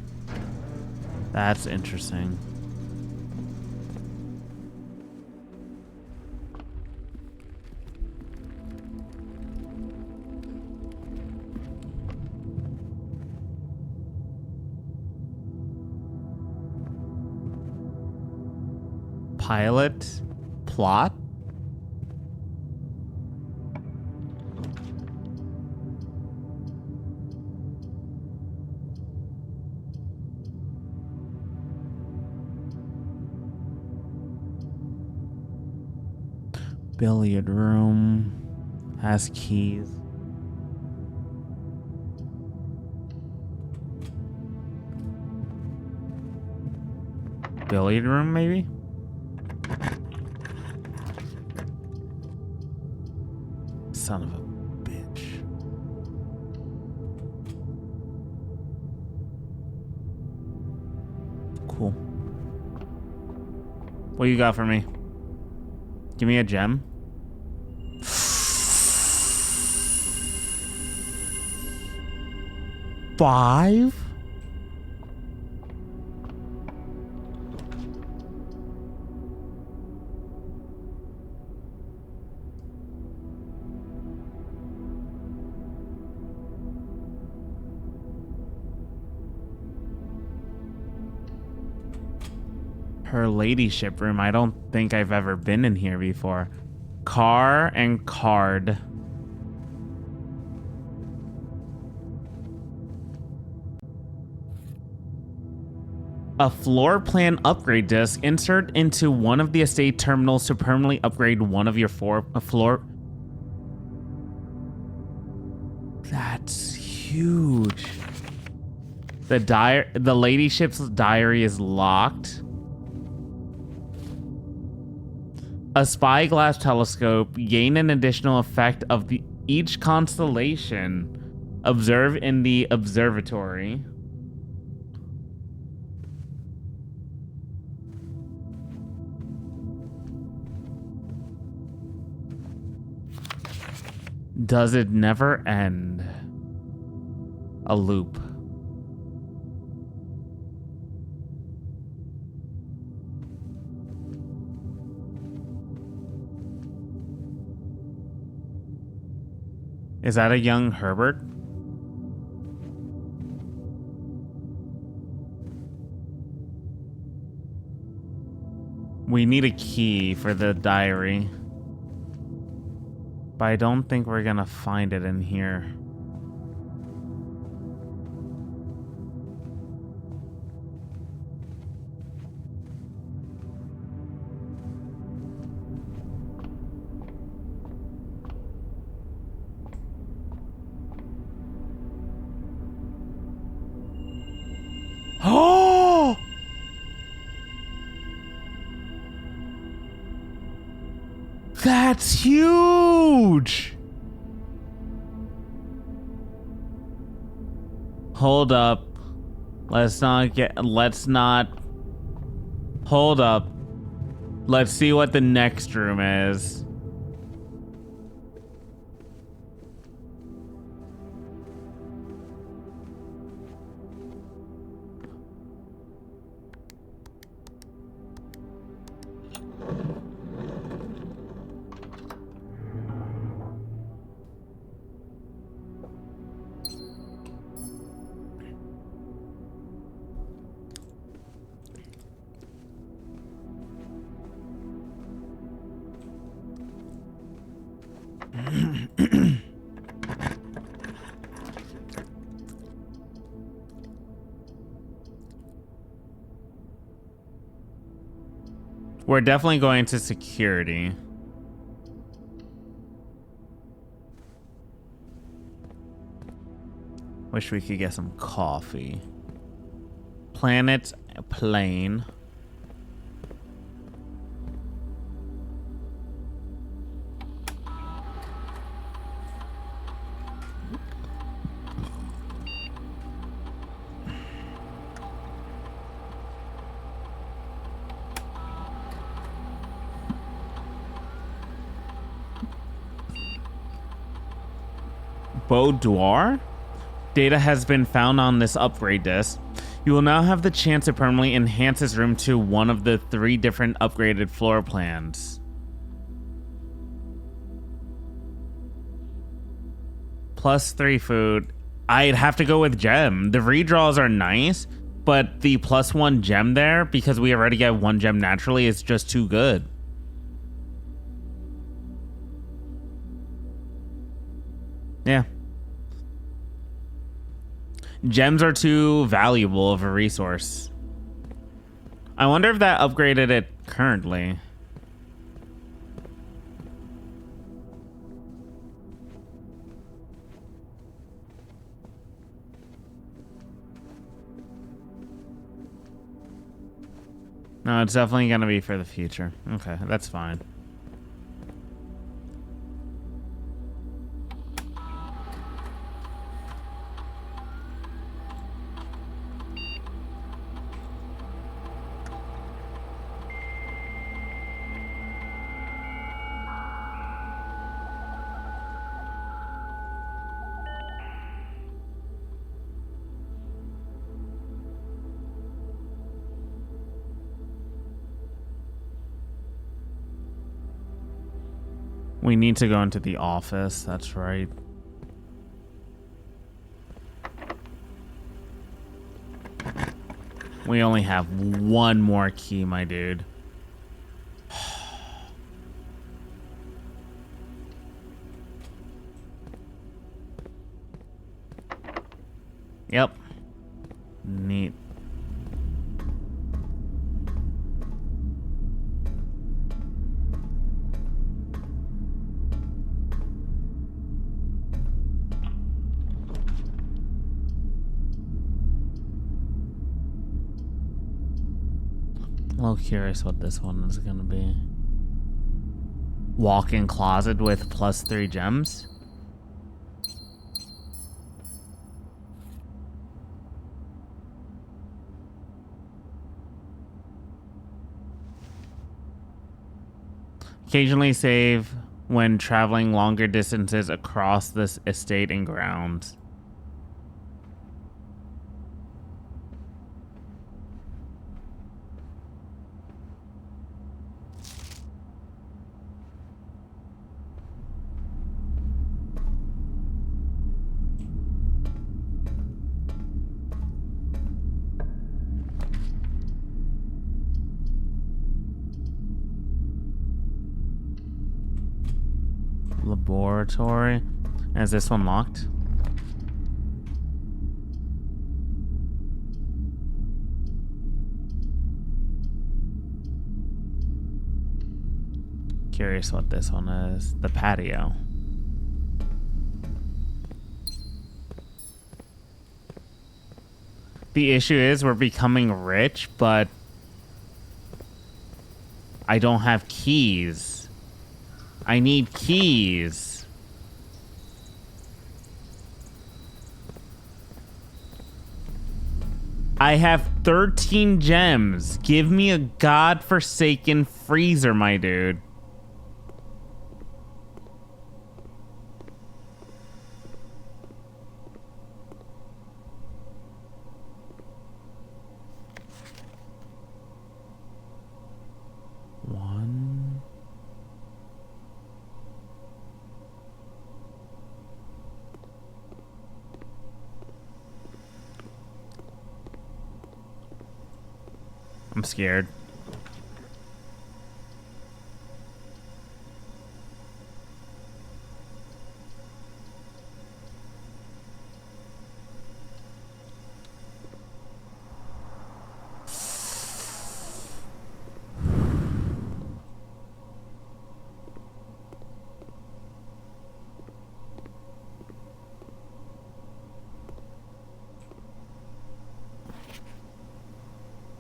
That's interesting. Pilot? Plot? Billiard room has keys. Billiard room, maybe? Son of a bitch. Cool. What you got for me? Give me a gem. $5? Her ladyship room. I don't think I've ever been in here before. Car and card. A floor plan upgrade disc. Insert into one of the estate terminals to permanently upgrade one of your floor. That's huge. The ladyship's diary is locked. A spyglass telescope. Gain an additional effect of each constellation. Observe in the observatory. Does it never end? A loop. Is that a young Herbert? We need a key for the diary. But I don't think we're gonna find it in here. Oh! That's huge! Hold up. Let's not. Hold up. Let's see what the next room is. We're definitely going to security. Wish we could get some coffee. Planet plane. Boudoir? Data has been found on this upgrade disc. You will now have the chance to permanently enhance this room to one of the 3 different upgraded floor plans. +3 food. I'd have to go with gem. The redraws are nice, but the +1 gem there, because we already get 1 gem naturally, is just too good. Yeah. Gems are too valuable of a resource. I wonder if that upgraded it currently. No, it's definitely going to be for the future. Okay, that's fine. We need to go into the office, that's right. We only have one more key, my dude. Yep. Neat. A little curious what this one is gonna be. Walk-in closet with +3 gems. Occasionally save when traveling longer distances across this estate and grounds. Laboratory. Is this one locked? Curious what this one is. The patio. The issue is we're becoming rich, but I don't have keys. I need keys. I have 13 gems. Give me a godforsaken freezer, my dude. One. I'm scared.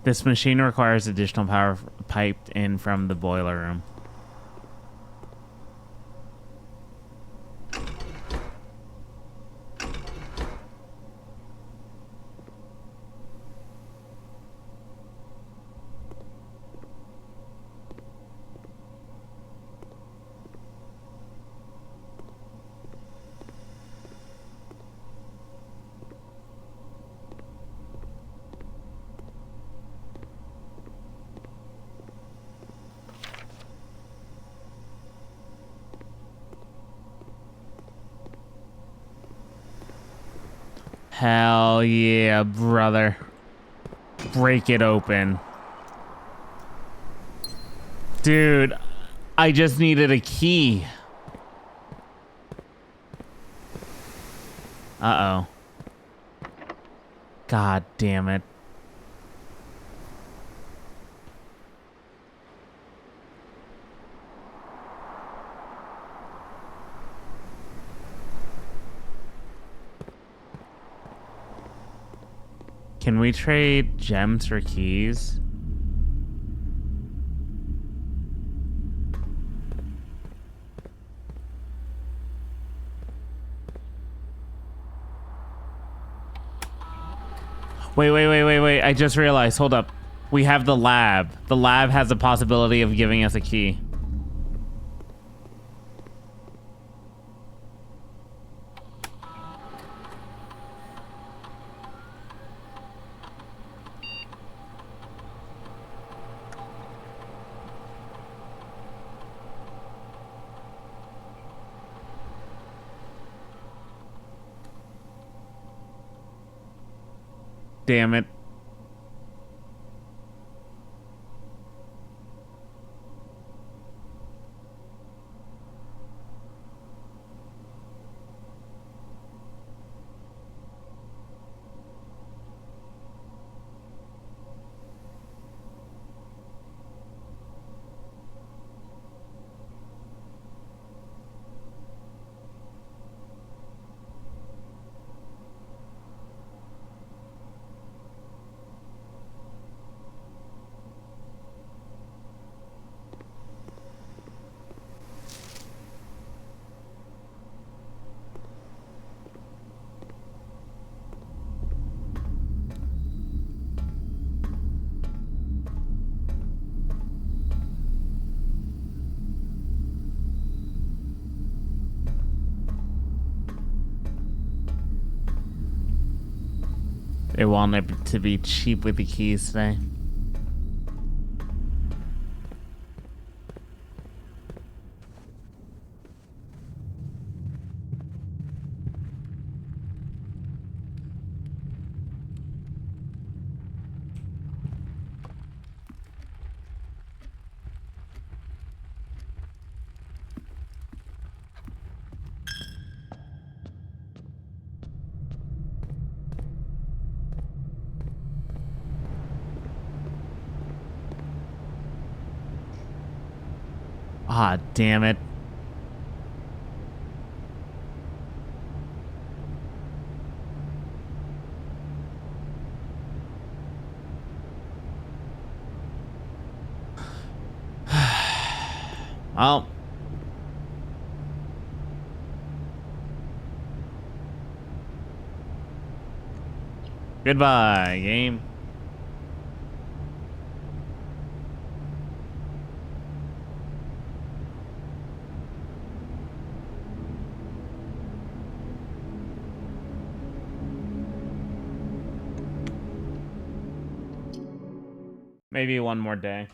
This machine requires additional power piped in from the boiler room. Hell yeah, brother. Break it open. Dude, I just needed a key. Uh-oh. God damn it. Can we trade gems for keys? Wait. I just realized. Hold up. We have the lab. The lab has the possibility of giving us a key. Damn it. They wanted to be cheap with the keys today. Ah, damn it. Well. Goodbye, game. Maybe one more day.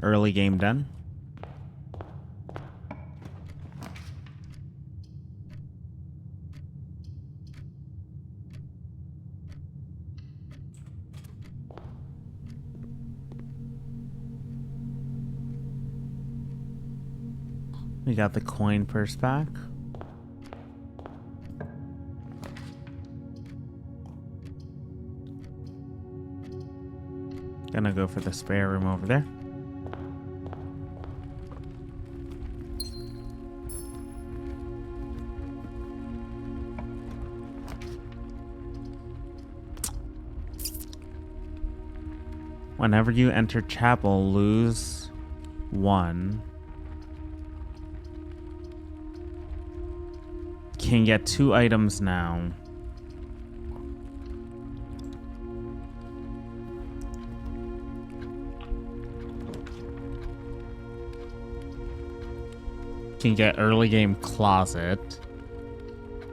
Early game done. We got the coin purse back. Gonna go for the spare room over there. Whenever you enter chapel, lose 1. Can get 2 items now. Can get early game closet.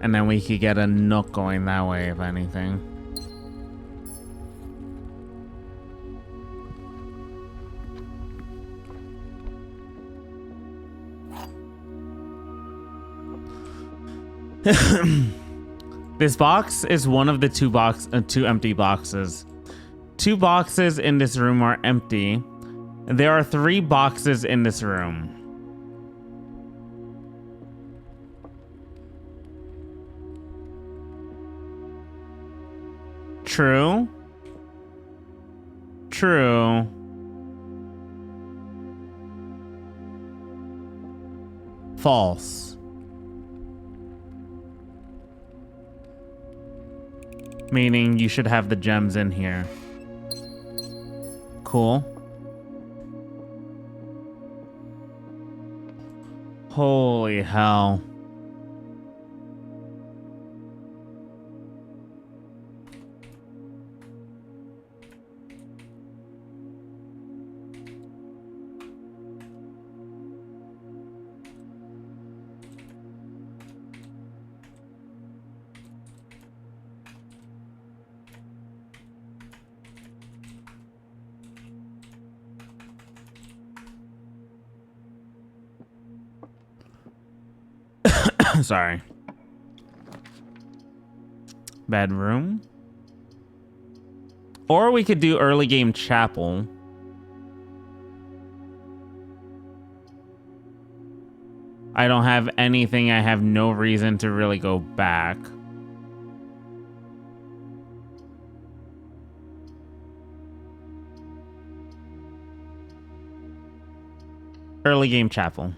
And then we could get a nook going that way, if anything. This box is one of the two empty boxes. 2 boxes in this room are empty. There are 3 boxes in this room. True. True. False. Meaning you should have the gems in here. Cool. Holy hell. Sorry. Bedroom. Or we could do early game chapel. I don't have anything. I have no reason to really go back. Early game chapel.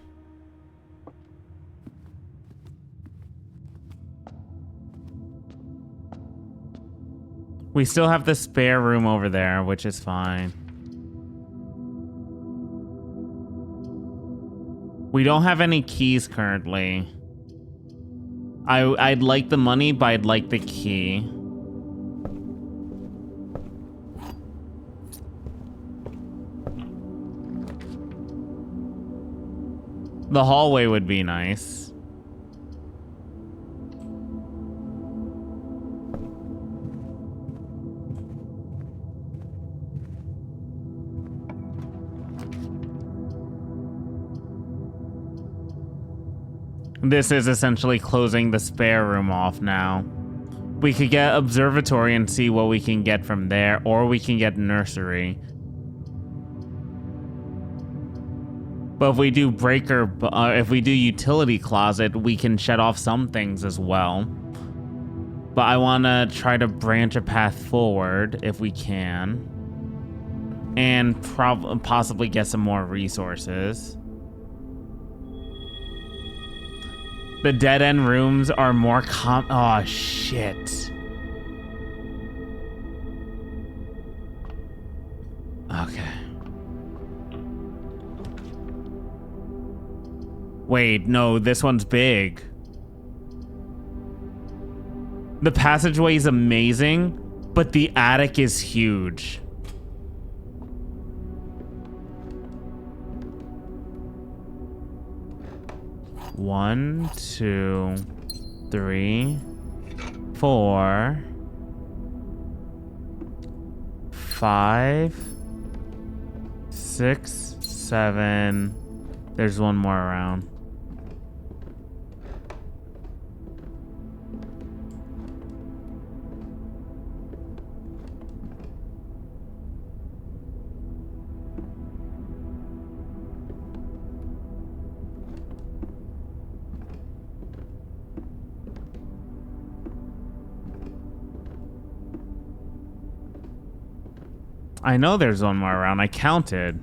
We still have the spare room over there, which is fine. We don't have any keys currently. I'd like the money, but I'd like the key. The hallway would be nice. This is essentially closing the spare room off now. We could get observatory and see what we can get from there, or we can get nursery. But if we do if we do utility closet, we can shut off some things as well. But I want to try to branch a path forward if we can. And possibly get some more resources. The dead end rooms are more oh shit. Okay. Wait, no, this one's big. The passageway is amazing, but the attic is huge. One, 2, 3, 4, 5, 6, 7. There's one more around. I know there's one more around. I counted.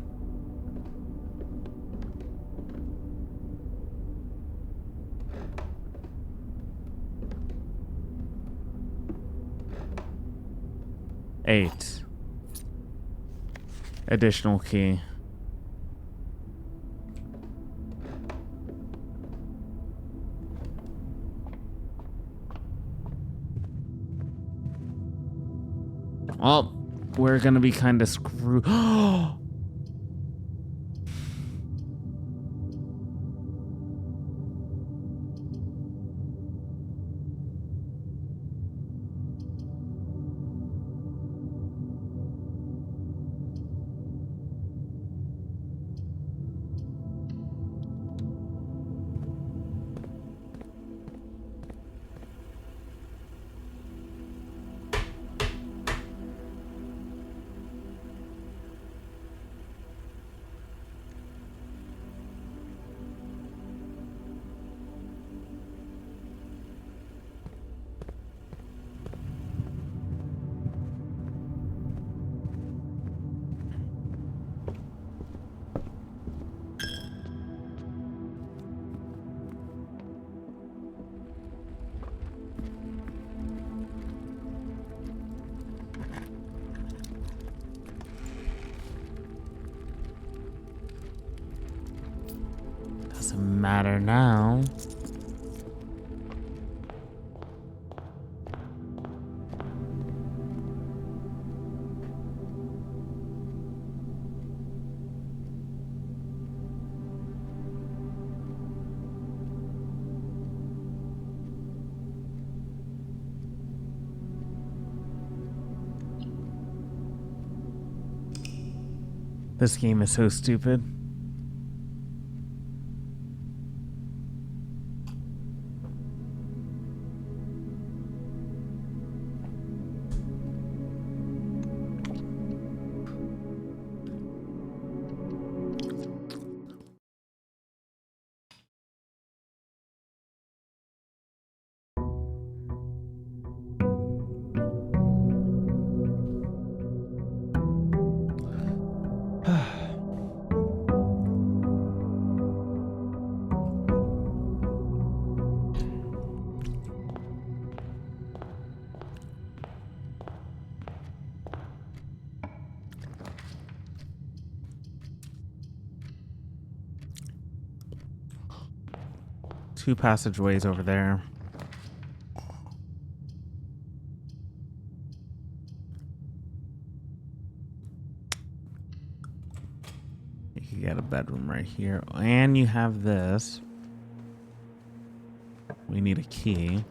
Eight. Additional key. Well, we're gonna be kind of screwed. Doesn't matter now. This game is so stupid. 2 passageways over there. You can get a bedroom right here. And you have this. We need a key.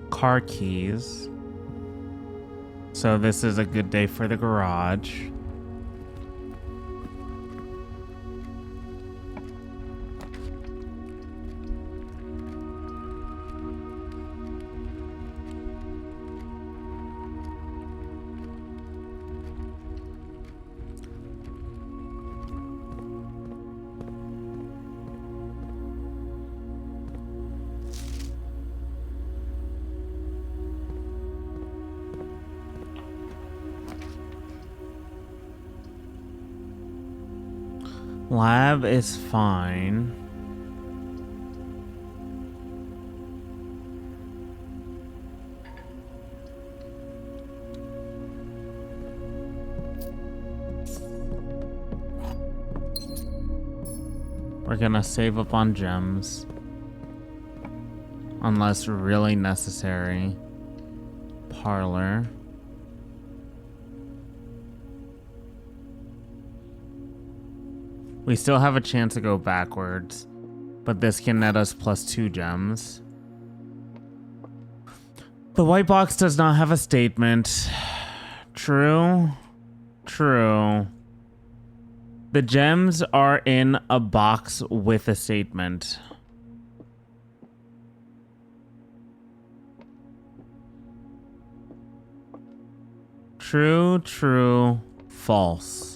Car keys. So this is a good day for the garage. Lab is fine. We're gonna save up on gems. Unless really necessary. Parlor. We still have a chance to go backwards, but this can net us +2 gems. The white box does not have a statement. True. True. The gems are in a box with a statement. True, true, false.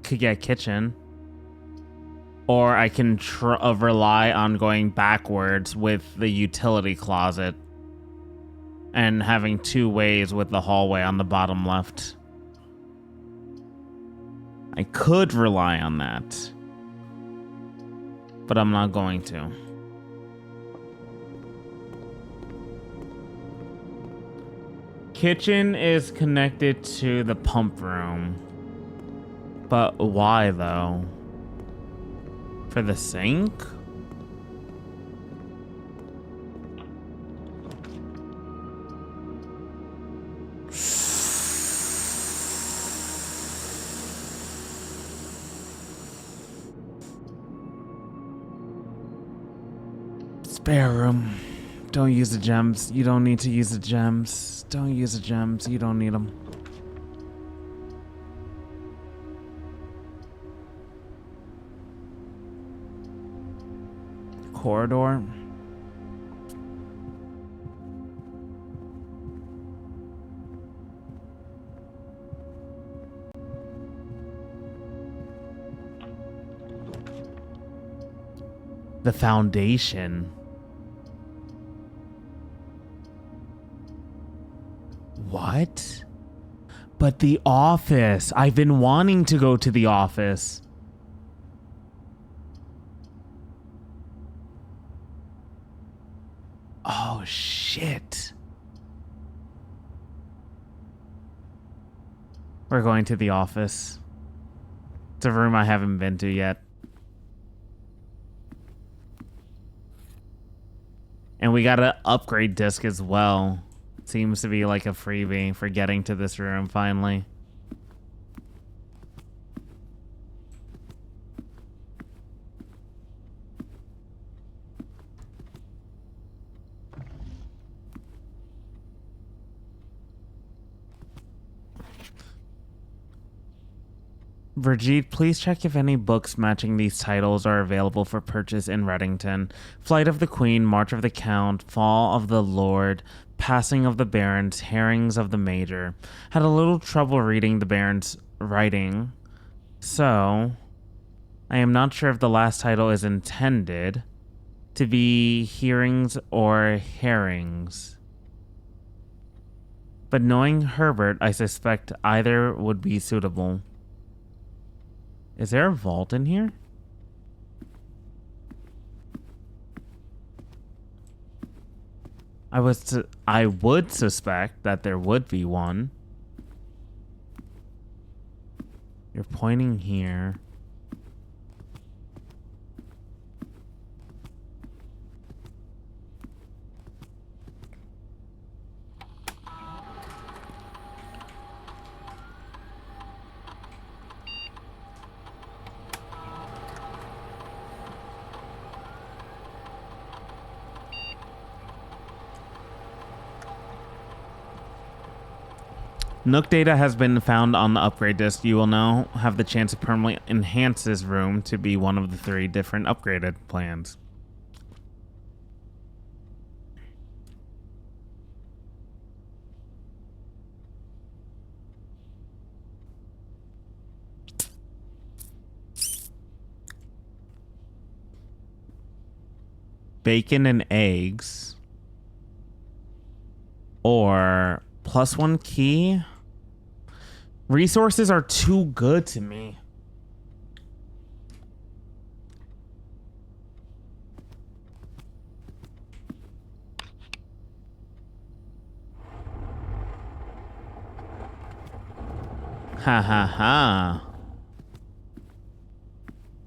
Could get kitchen, or I can rely on going backwards with the utility closet and having 2 ways with the hallway on the bottom left. I could rely on that, but I'm not going to. Kitchen is connected to the pump room. But why, though? For the sink? Spare room. Don't use the gems. You don't need to use the gems. Don't use the gems. You don't need them. Corridor. The foundation. What? But the office. I've been wanting to go to the office. Oh, shit. We're going to the office. It's a room I haven't been to yet. And we got an upgrade disc as well. Seems to be like a freebie for getting to this room finally. Brigitte, please check if any books matching these titles are available for purchase in Reddington. Flight of the Queen, March of the Count, Fall of the Lord, Passing of the Barons, Herrings of the Major. Had a little trouble reading the Baron's writing, so I am not sure if the last title is intended to be hearings or herrings. But knowing Herbert, I suspect either would be suitable. Is there a vault in here? I would suspect that there would be one. You're pointing here. Nook data has been found on the upgrade disk. You will now have the chance to permanently enhance this room to be one of the 3 different upgraded plans. Bacon and eggs. Or +1 key. Resources are too good to me. Ha ha ha.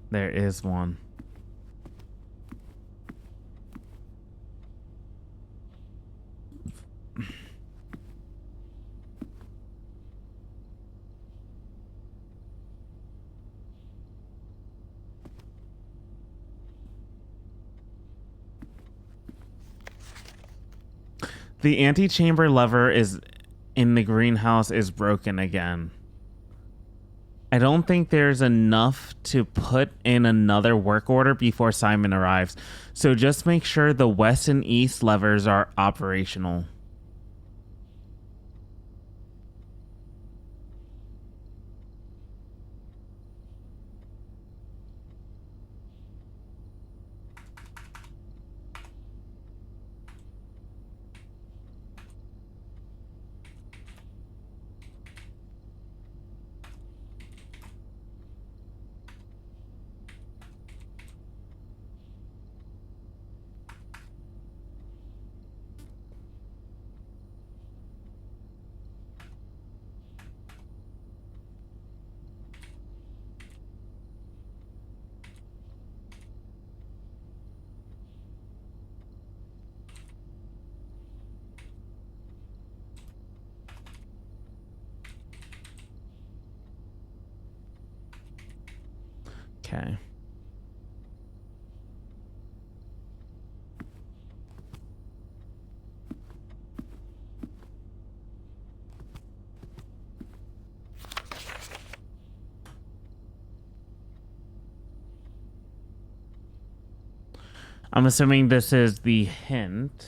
There is one. The antechamber lever is in the greenhouse is broken again. I don't think there's enough to put in another work order before Simon arrives. So just make sure the west and east levers are operational. Okay. I'm assuming this is the hint.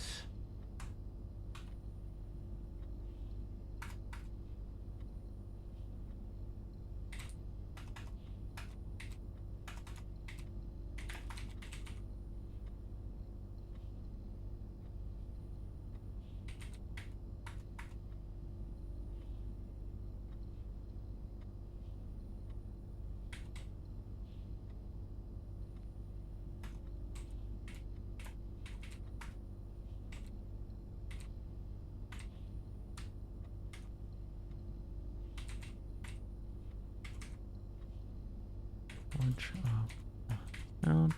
Bunch of down.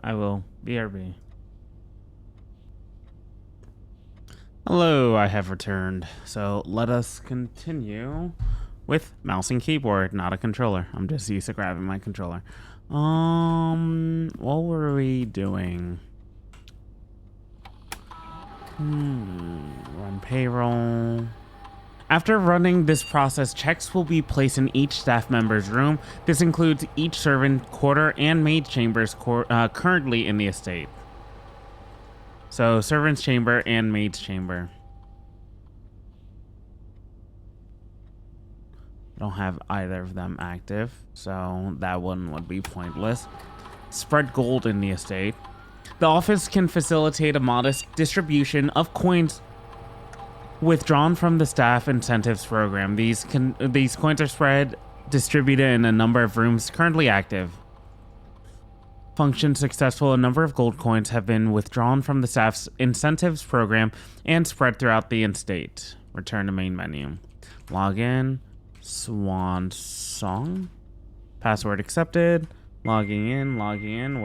I will. BRB. Hello, I have returned. So let us continue with mouse and keyboard, not a controller. I'm just used to grabbing my controller. What were we doing? Run payroll. After running this process, checks will be placed in each staff member's room. This includes each servant quarter and maid chambers currently in the estate. So, servant's chamber and maid's chamber. I don't have either of them active, so that one would be pointless. Spread gold in the estate. The office can facilitate a modest distribution of coins withdrawn from the staff incentives program. These coins are distributed in a number of rooms currently active. Function successful. A number of gold coins have been withdrawn from the staff's incentives program and spread throughout the estate. Return to main menu. Login. Swan song. Password accepted. Logging in. Waiting.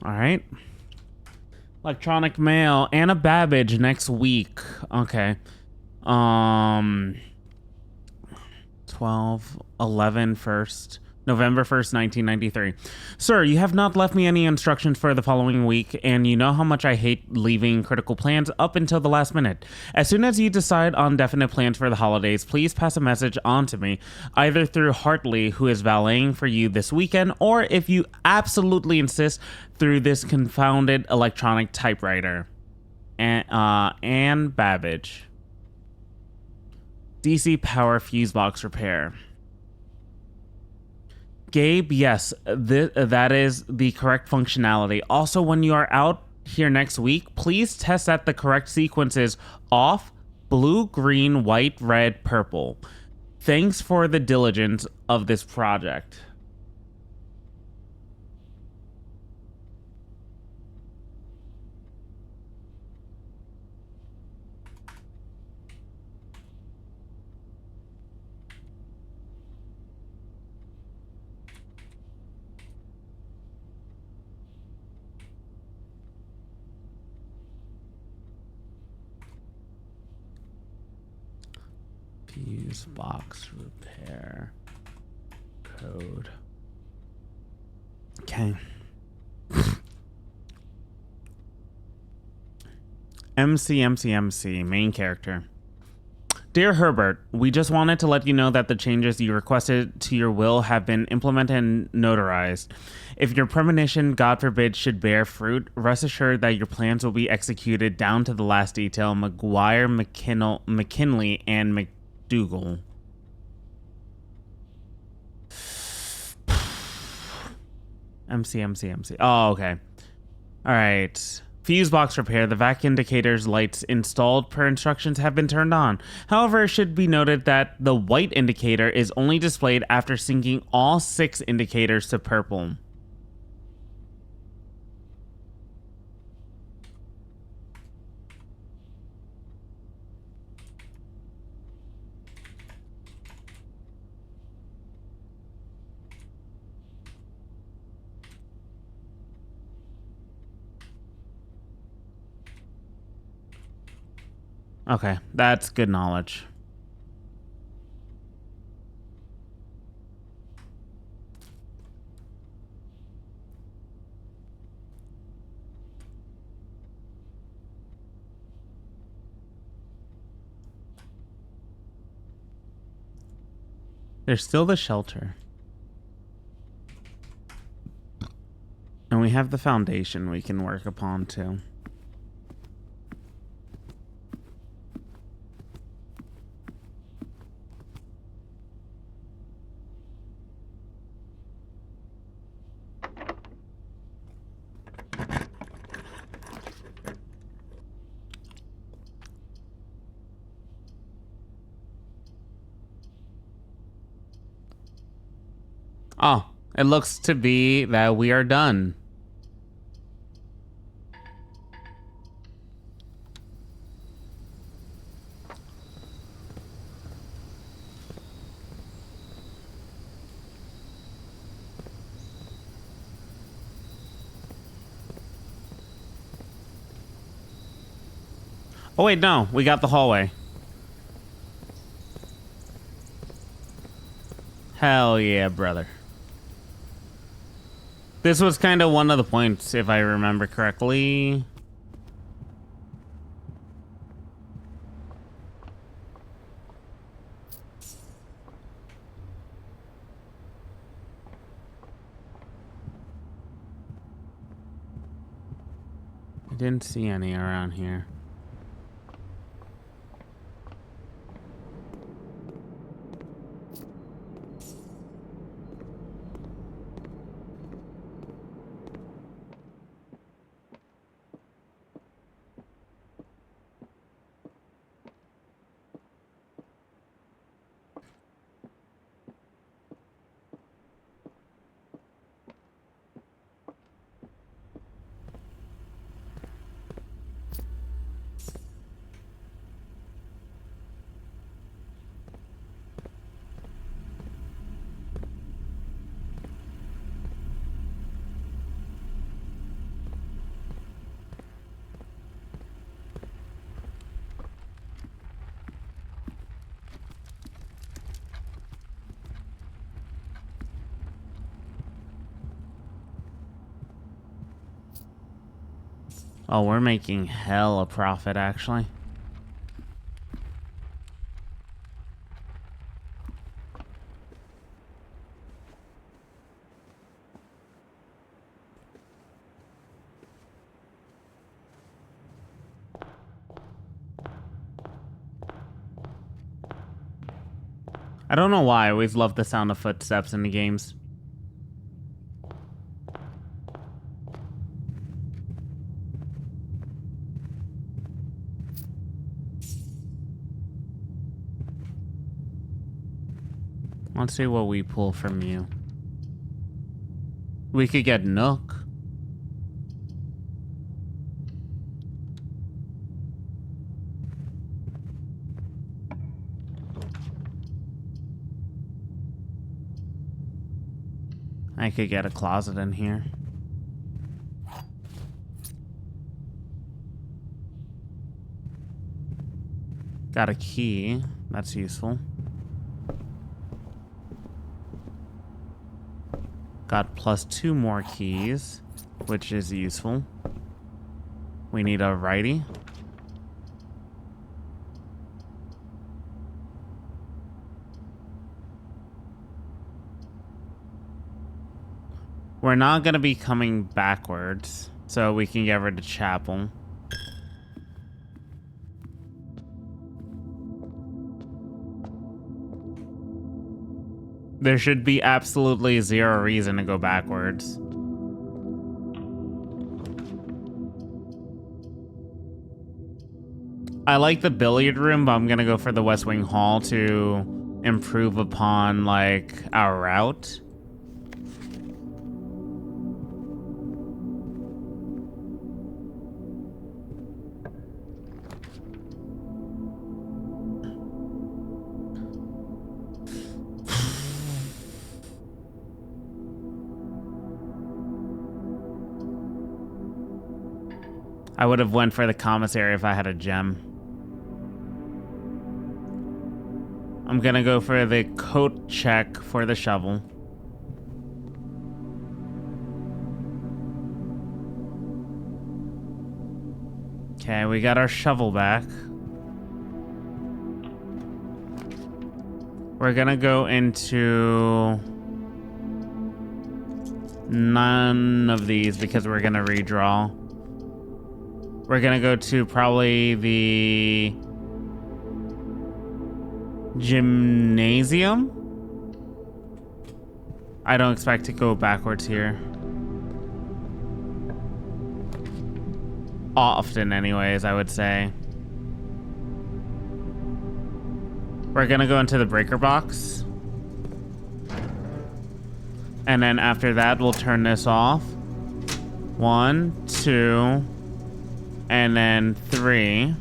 All right. Electronic mail. Anna Babbage next week. Okay. 12/11 first. November 1st, 1993. Sir, you have not left me any instructions for the following week, and you know how much I hate leaving critical plans up until the last minute. As soon as you decide on definite plans for the holidays, please pass a message on to me, either through Hartley, who is valeting for you this weekend, or if you absolutely insist, through this confounded electronic typewriter. Anne Babbage. DC power fuse box repair. Gabe, yes, that is the correct functionality. Also, when you are out here next week, please test that the correct sequence is off, blue, green, white, red, purple. Thanks for the diligence of this project. Fuse box repair code. Okay. MC, main character. Dear Herbert, we just wanted to let you know that the changes you requested to your will have been implemented and notarized. If your premonition, God forbid, should bear fruit, rest assured that your plans will be executed down to the last detail. McGuire, McKinley, and McDougal. MC. Oh, okay. All right. Fuse box repair. The vac indicator's lights installed per instructions have been turned on. However, it should be noted that the white indicator is only displayed after syncing all 6 indicators to purple. Okay, that's good knowledge. There's still the shelter. And we have the foundation we can work upon too. Oh, it looks to be that we are done. Oh wait, no, we got the hallway. Hell yeah, brother. This was kind of one of the points, if I remember correctly. I didn't see any around here. Oh, we're making hell a profit, actually. I don't know why I always love the sound of footsteps in the games. Let's see what we pull from you. We could get Nook. I could get a closet in here. Got a key. That's useful. Got +2 more keys, which is useful. We need a righty. We're not gonna be coming backwards, so we can get rid of chapel. There should be absolutely zero reason to go backwards. I like the billiard room, but I'm gonna go for the West Wing Hall to improve upon, like, our route. I would have went for the commissary if I had a gem. I'm gonna go for the coat check for the shovel. Okay, we got our shovel back. We're gonna go into none of these because we're gonna redraw. We're gonna go to probably the gymnasium. I don't expect to go backwards here. Often, anyways, I would say. We're gonna go into the breaker box. And then after that, we'll turn this off. 1, 2... and then 3.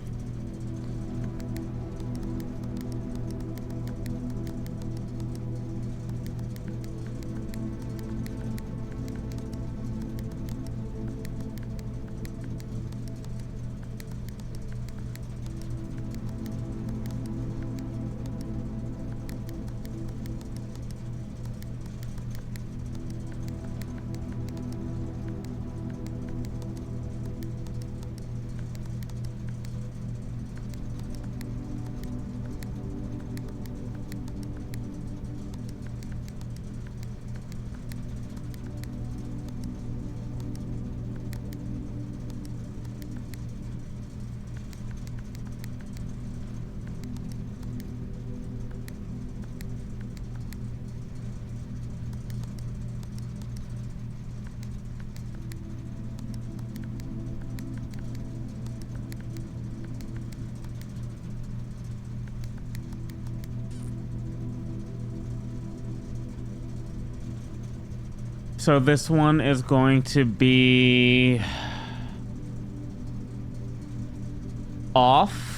So this one is going to be off.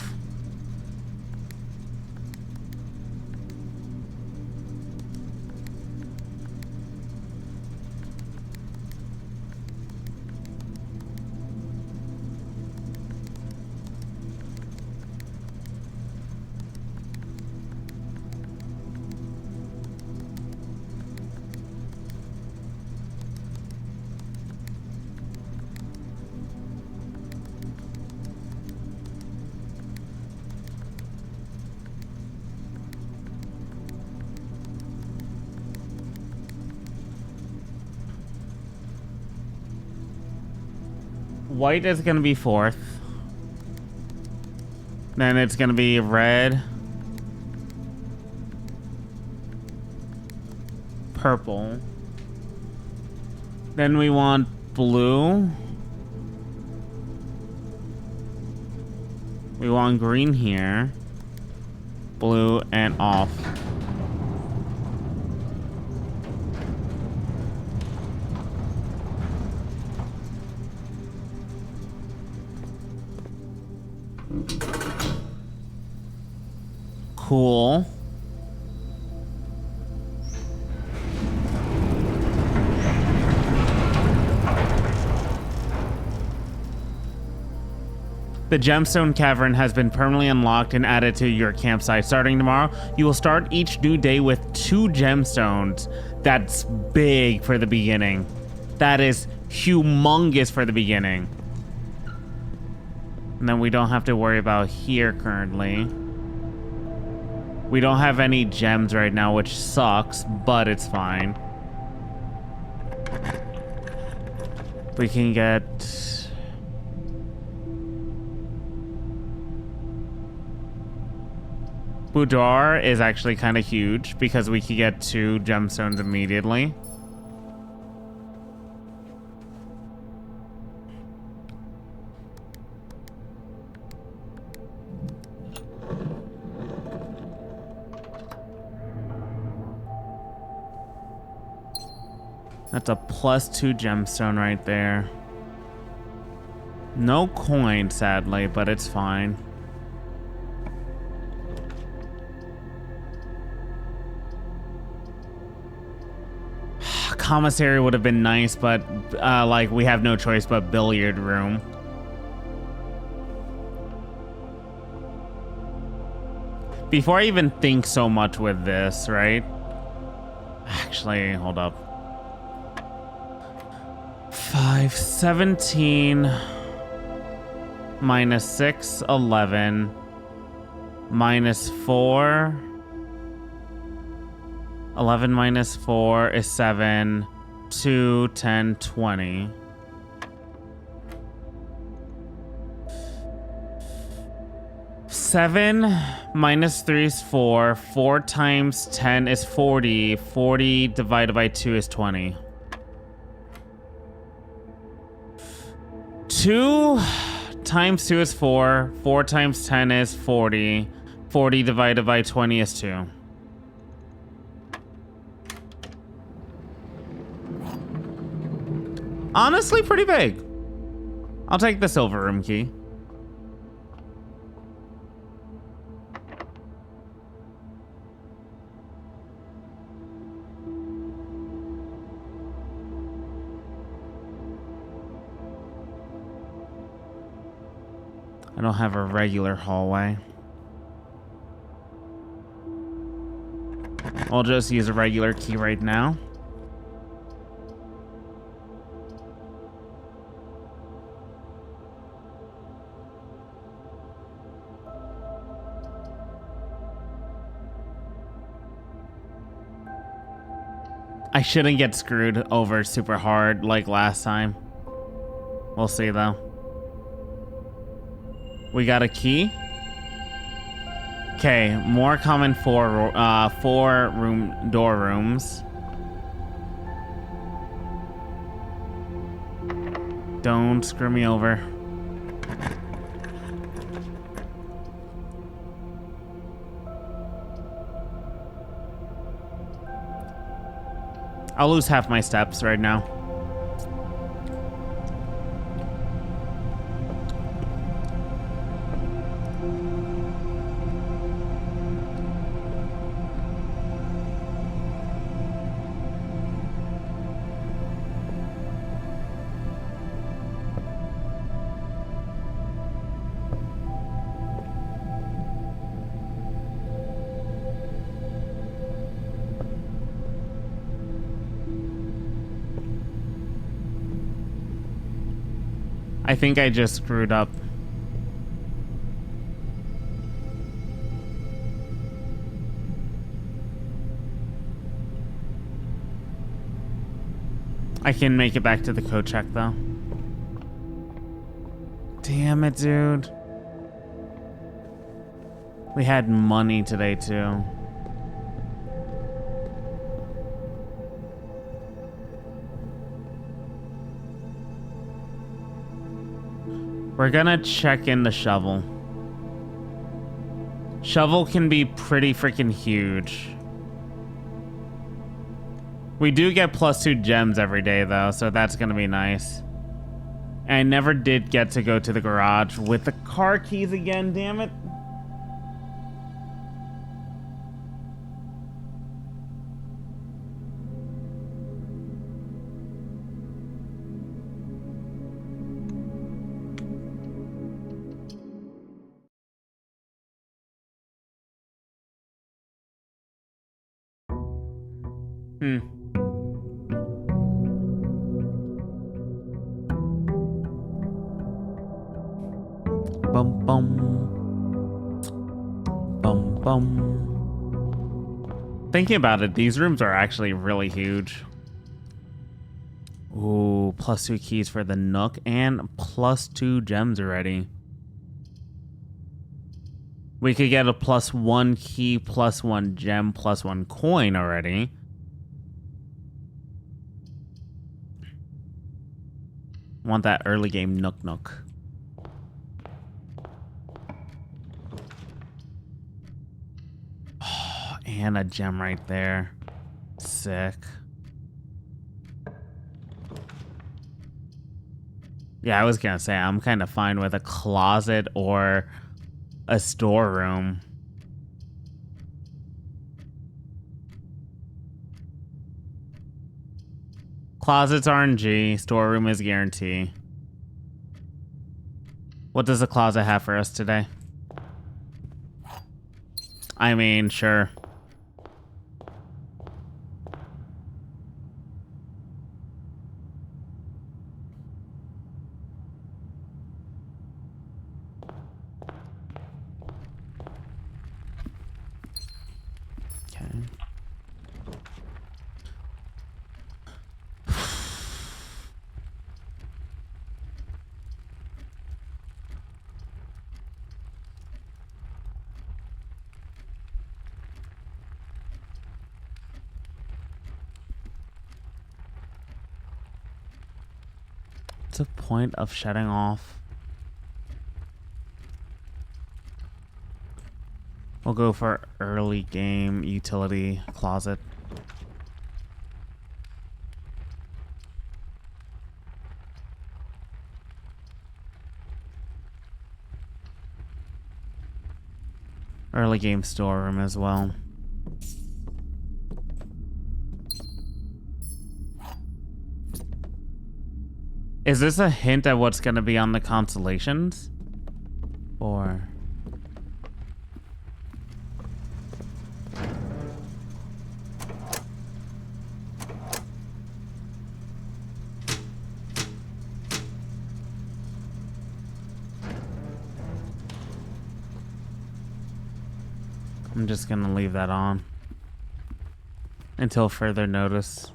White is going to be fourth. Then it's going to be red. Purple. Then we want blue. We want green here. Blue and off. Cool. The gemstone cavern has been permanently unlocked and added to your campsite. Starting tomorrow, you will start each new day with 2 gemstones. That's big for the beginning. That is humongous for the beginning. And then we don't have to worry about here currently. We don't have any gems right now, which sucks, but it's fine. We can get... Boudoir is actually kind of huge because we can get 2 gemstones immediately. That's a +2 gemstone right there. No coin, sadly, but it's fine. Commissary would have been nice, but like we have no choice but billiard room. Before I even think so much with this, right? Actually, hold up. 517 minus 6, 11 minus 4. 11 minus 4 is 7. 2, 10, 20. Seven minus 3 is 4. 4 times 10 is 40. 40 divided by 2 is 20. 2 times 2 is 4. 4 times 10 is 40. 40 divided by 20 is 2. Honestly, pretty big. I'll take the silver room key. I don't have a regular hallway. I'll just use a regular key right now. I shouldn't get screwed over super hard like last time. We'll see though. We got a key. Okay, more common 4 room door rooms. Don't screw me over. I'll lose half my steps right now. I think I just screwed up. I can make it back to the code check though. Damn it, dude. We had money today too. We're gonna check in the shovel. Shovel can be pretty freaking huge. We do get +2 gems every day though, so that's gonna be nice. And I never did get to go to the garage with the car keys again, damn it. Bum bum. Bum bum. Thinking about it, these rooms are actually really huge. Ooh, +2 keys for the Nook and +2 gems already. We could get a +1 key, +1 gem, +1 coin already. Want that early game Nook. Oh, and a gem right there. Sick. Yeah, I was gonna say, I'm kind of fine with a closet or a storeroom. Closet's RNG, storeroom is guarantee. What does the closet have for us today? I mean, sure. Okay. What's the point of shutting off? We'll go for early game utility closet. Early game storeroom as well. Is this a hint at what's going to be on the constellations? Or... I'm just gonna leave that on until further notice.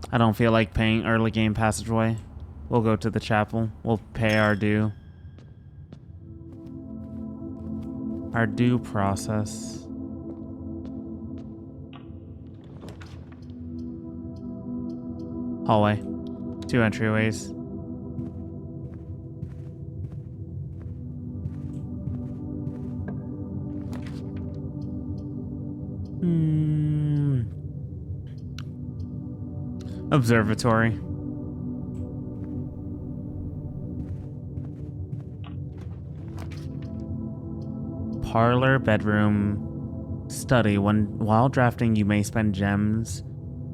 I don't feel like paying early game passageway. We'll go to the chapel. We'll pay our due. Our due process. Hallway. 2 entryways. Observatory. Parlor, bedroom, study. While drafting, you may spend gems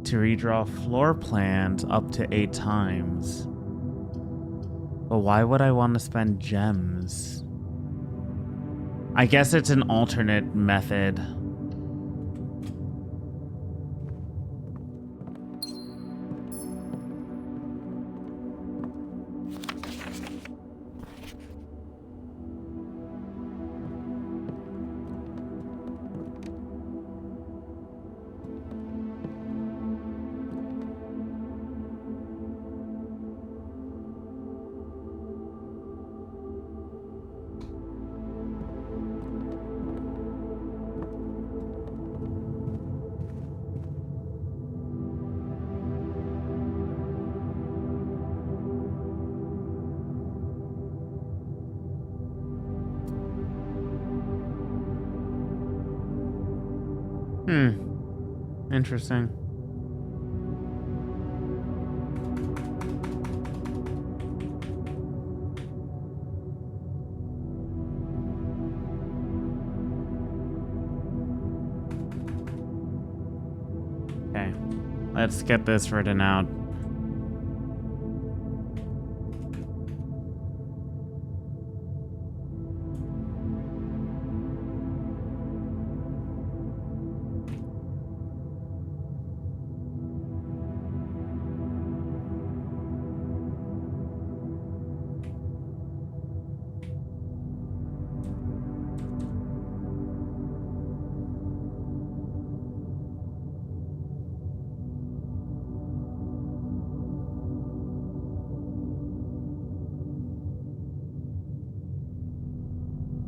to redraw floor plans up to 8 times. But why would I want to spend gems? I guess it's an alternate method. Interesting. Okay, let's get this written out.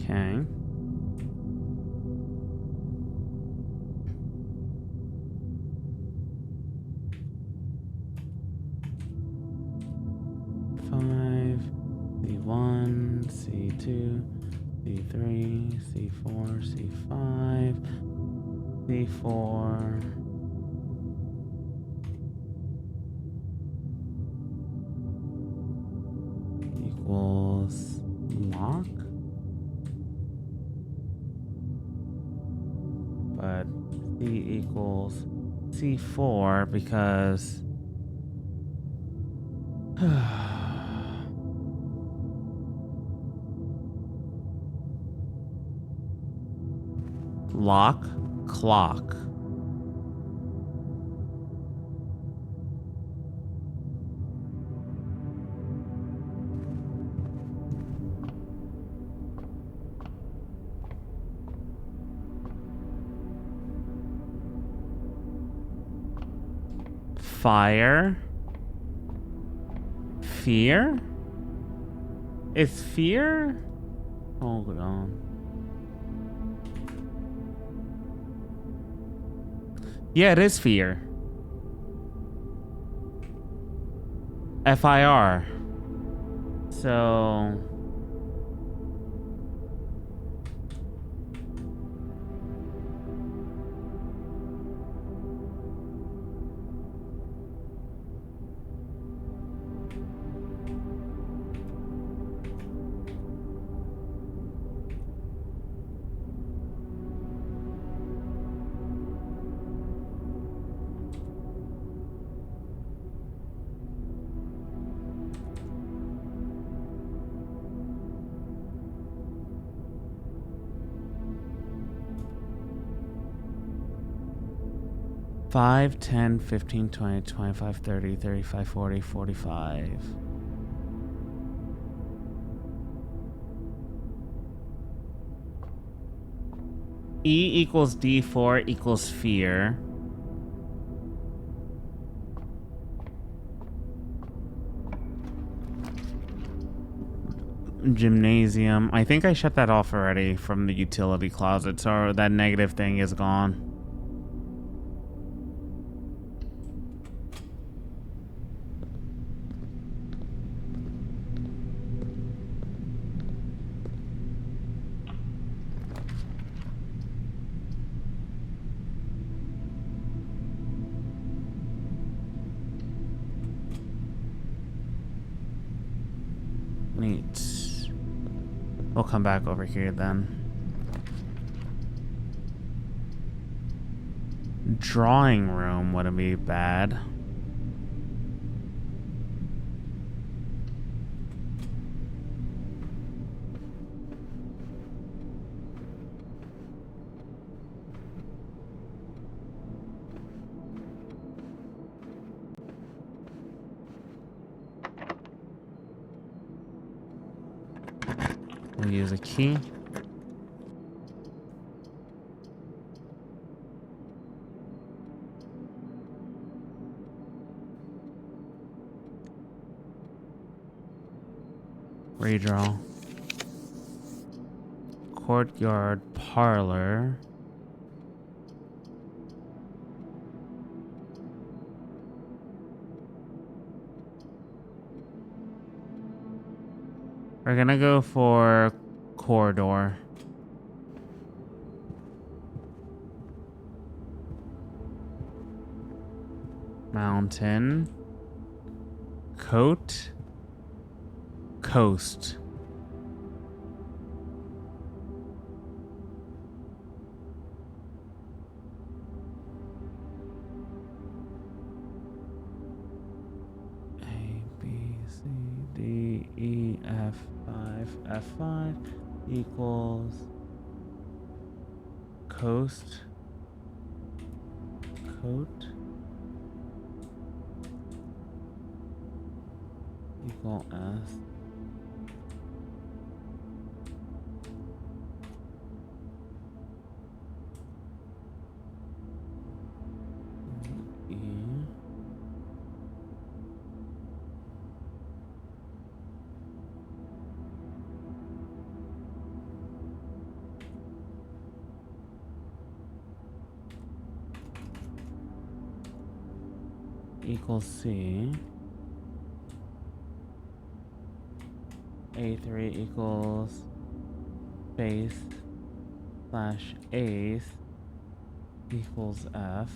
Okay. C1, C2, C3, C4, C5, C4. Equals lock. But C equals C4 because lock, clock. Fire. Fear? Is fear? Hold on. Yeah, it is fear. FIR. So... Five, 10, 15, 20, 25, 30, 35, 40, 45. E equals D4 equals fear. Gymnasium. I think I shut that off already from the utility closet, so that negative thing is gone. Neat. We'll come back over here then. Drawing room wouldn't be bad. We'll use a key. Redraw. Courtyard parlor. We're gonna go for corridor. Mountain. Coat. Coast. A, B, C, D, E, F5. F5 equals coast. Coat. Equal S. Equals C. A3 equals base slash eighth equals F.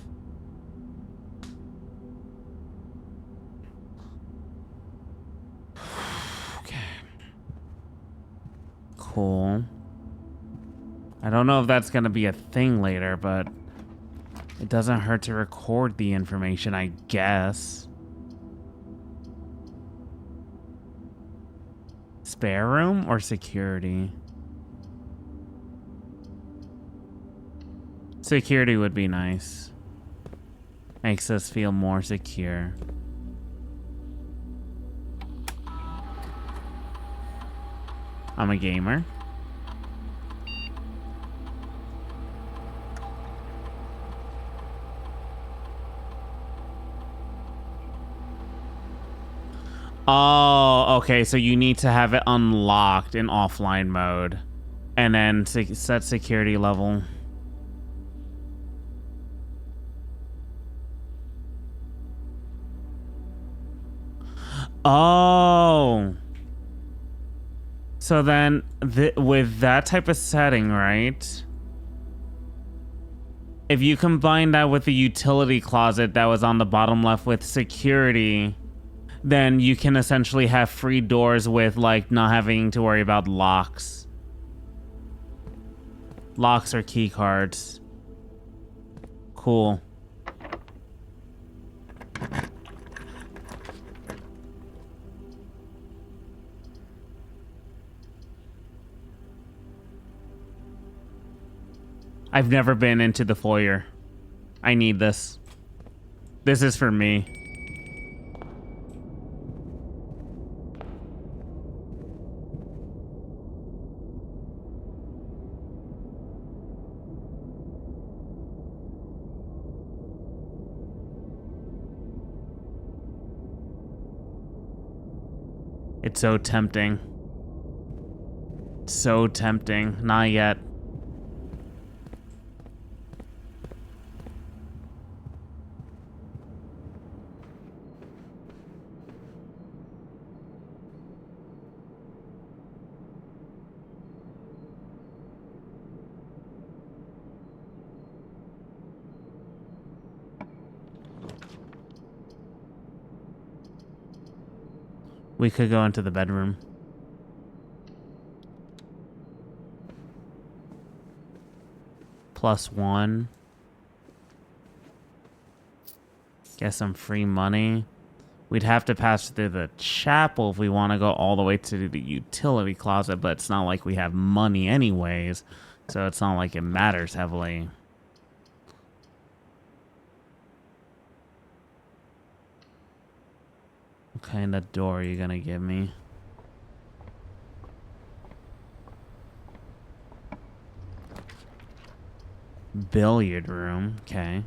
Okay. Cool. I don't know if that's gonna be a thing later, but it doesn't hurt to record the information, I guess. Spare room or security? Security would be nice. Makes us feel more secure. I'm a gamer. Oh, okay. So you need to have it unlocked in offline mode and then set security level. Oh. So then with that type of setting, right? If you combine that with the utility closet that was on the bottom left with security, then you can essentially have free doors with like not having to worry about locks. Locks or key cards. Cool. I've never been into the foyer. I need this. This is for me. It's so tempting. So tempting. Not yet. We could go into the bedroom. +1. Get some free money. We'd have to pass through the chapel if we want to go all the way to the utility closet, but it's not like we have money anyways, so it's not like it matters heavily. What kind of door are you gonna give me? Billiard room, okay.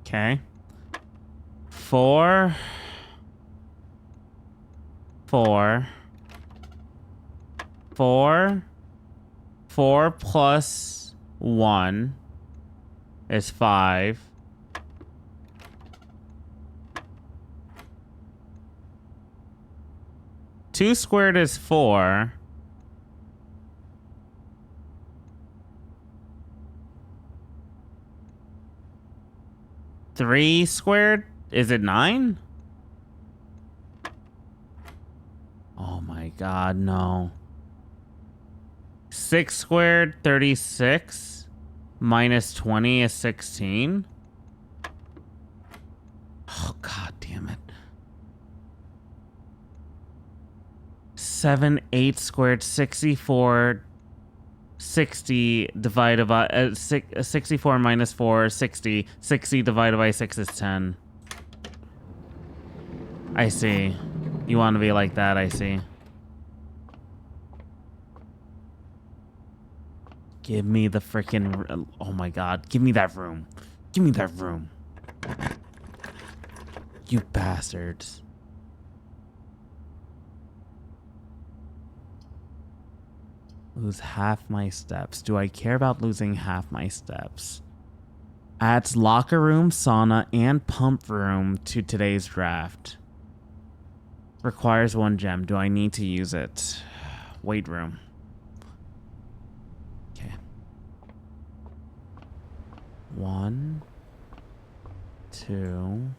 Okay. 4 4 4 4 plus 1 is 5. 2 squared is 4. 3 squared, is it 9? Oh my god, no. 6 squared, 36. Minus 20 is 16. Oh god damn it. 7, 8 squared, 64. 60 divided by 64 minus 4, 60. 60 divided by 6 is 10. I see. You want to be like that, I see. Give me the freaking... Oh my god. Give me that room. Give me that room. You bastards. Lose half my steps. Do I care about losing half my steps? Adds locker room, sauna, and pump room to today's draft. Requires 1 gem. Do I need to use it? Weight room. Okay. 1, 2,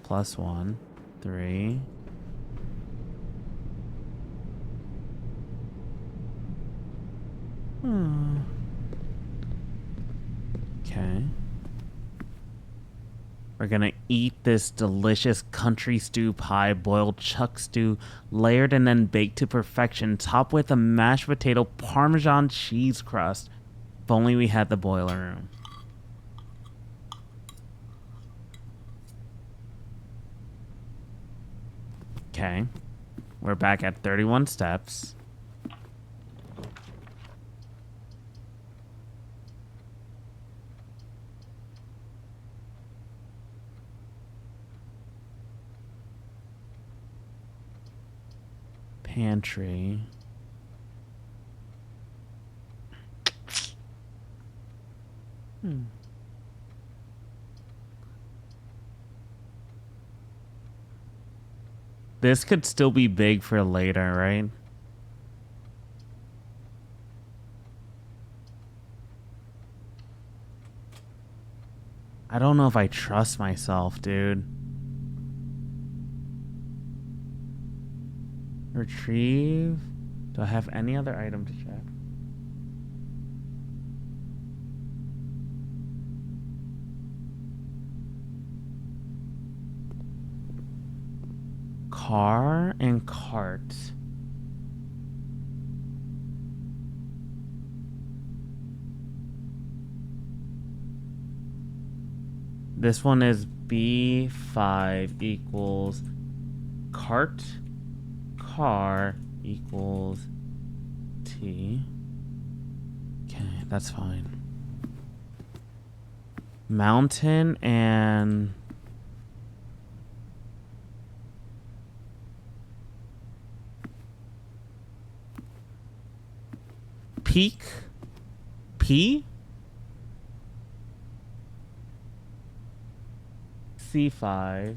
plus 1, 3. Okay. We're gonna eat this delicious country stew pie, boiled chuck stew, layered and then baked to perfection, topped with a mashed potato Parmesan cheese crust. If only we had the boiler room. Okay. We're back at 31 steps. Pantry. This could still be big for later, right? I don't know if I trust myself, dude. Retrieve. Do I have any other item to check? Car and cart. This one is B5 equals cart. Car equals T. Okay, that's fine. Mountain and peak. P. C5.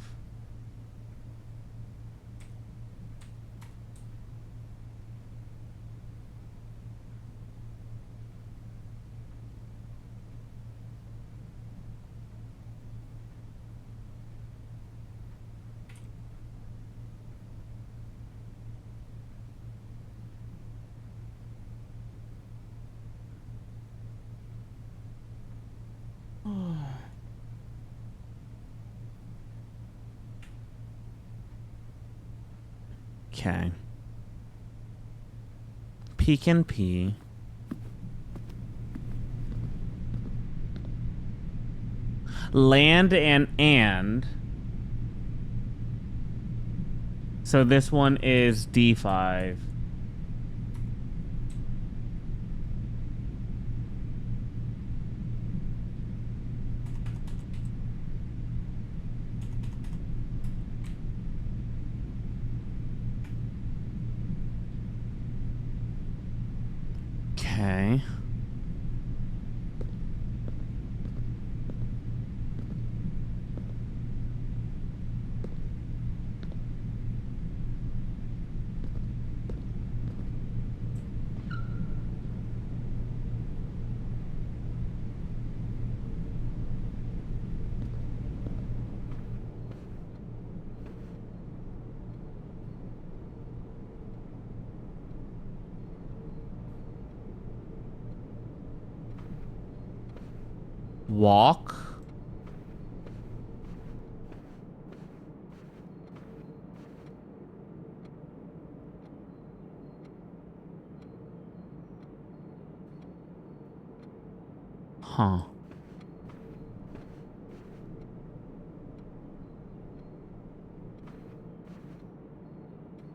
Okay. Peek and pee. Land and. So this one is D5. Okay. Walk. Huh.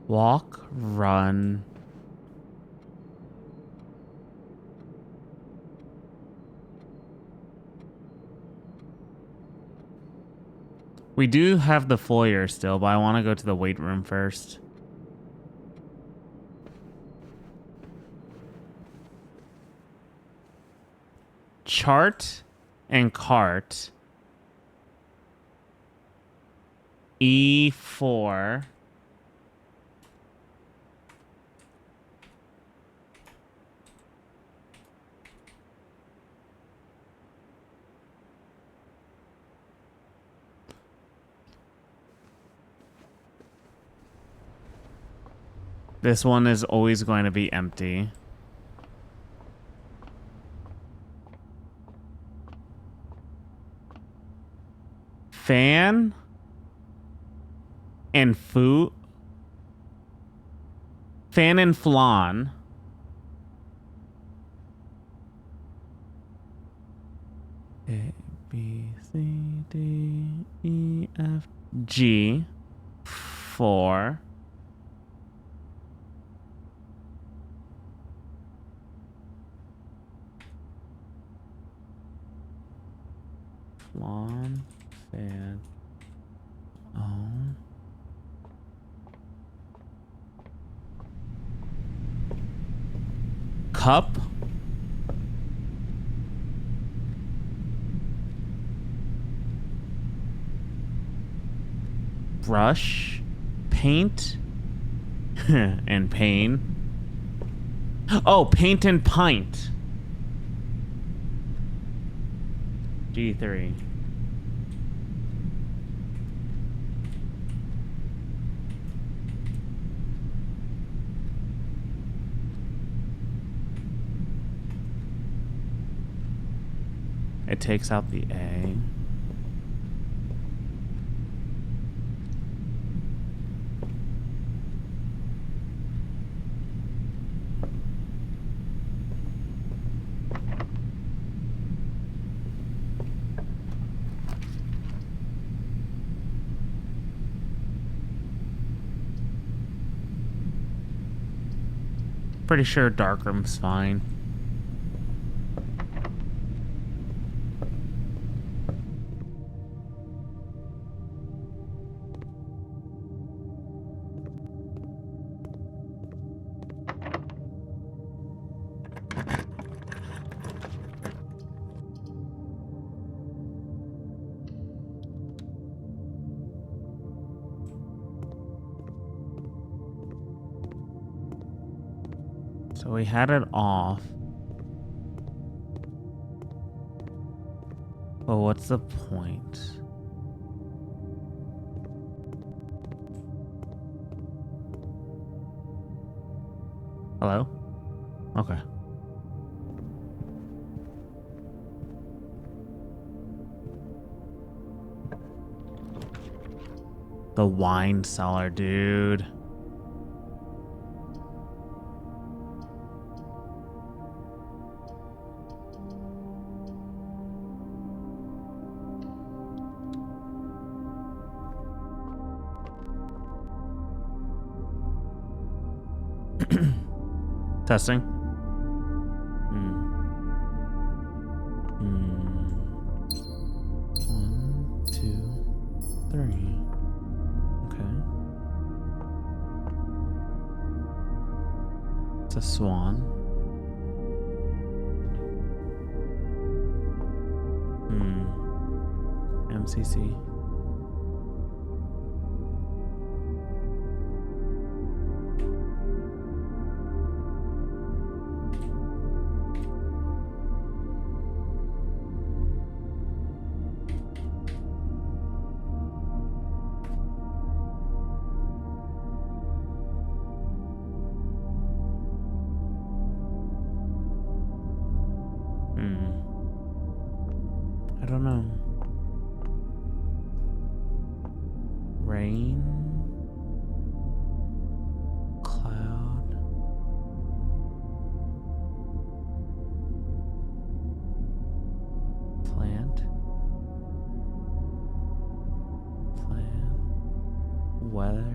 Walk, run. We do have the foyer still, but I want to go to the weight room first. Chart and cart. E4. This one is always going to be empty. Fan and food. Fan and flan. A, B, C, D, E, F, G. 4. Flan, fan, cup. Brush, paint, and pain. Oh, paint and pint. G3. It takes out the A. Pretty sure darkroom's fine. So we had it off. But what's the point? Hello? Okay. The wine cellar, dude. Testing. One, two, three. Okay. It's a swan. MCC. I don't know. Rain, cloud, plant, weather.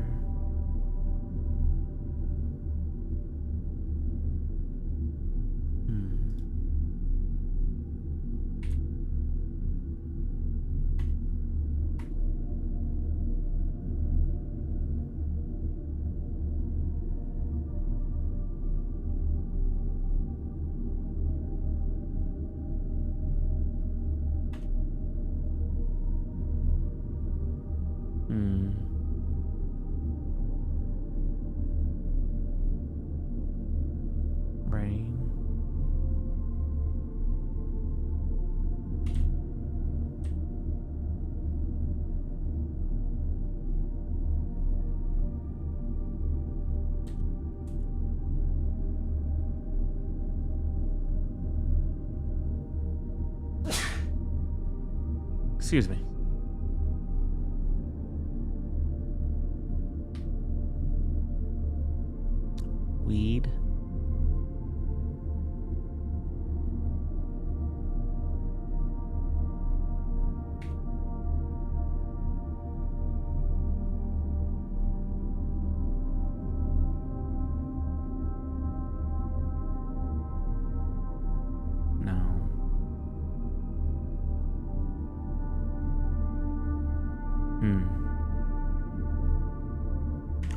Rain. Excuse me. Weed. No.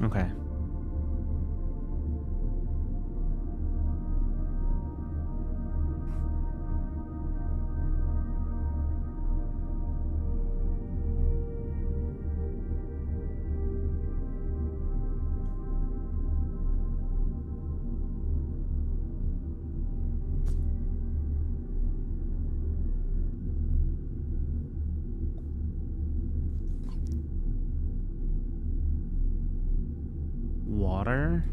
Okay. Water.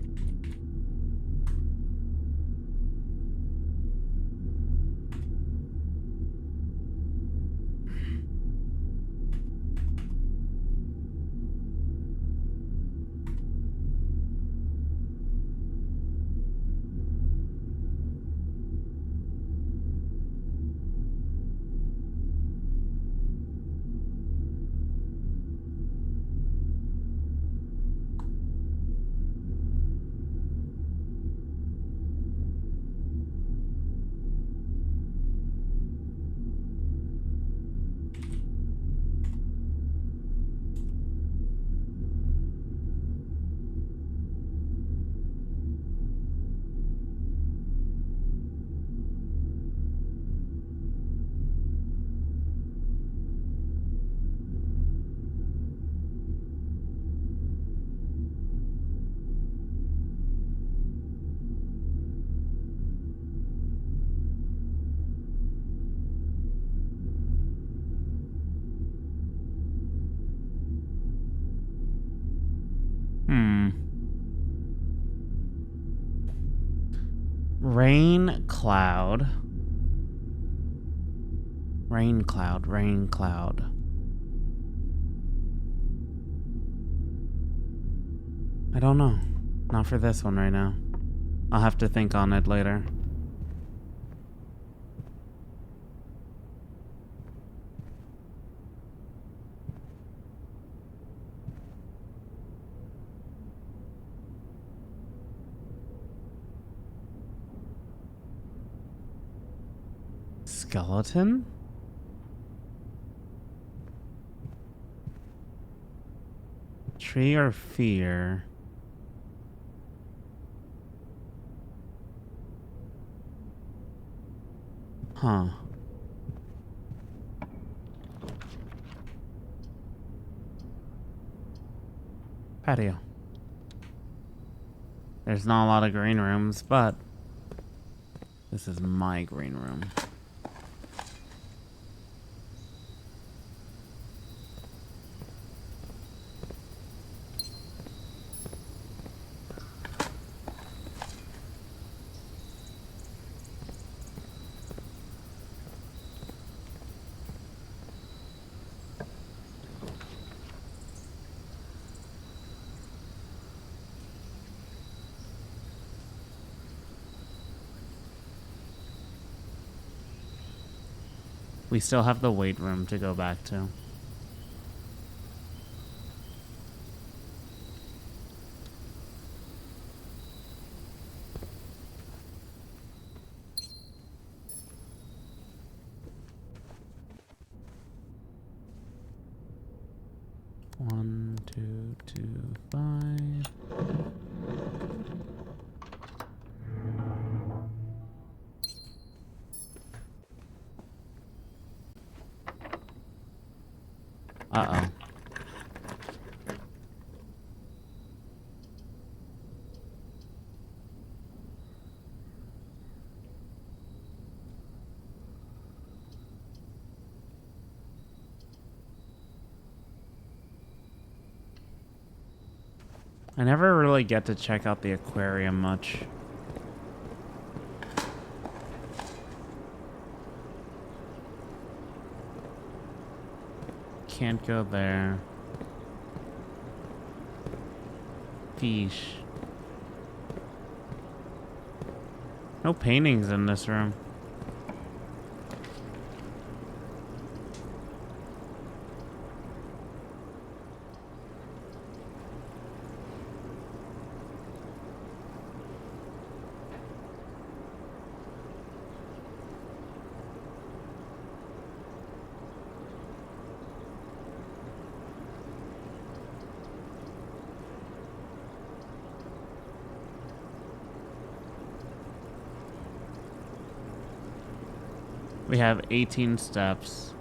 Rain cloud. Rain cloud, rain cloud. I don't know. Not for this one right now. I'll have to think on it later. Skeleton? Tree or fear? Huh. Patio. There's not a lot of green rooms, but this is my green room. We still have the weight room to go back to. One, two, two, five. Uh-oh. I never really get to check out the aquarium much. Can't go there. Fish. No paintings in this room. We have 18 steps.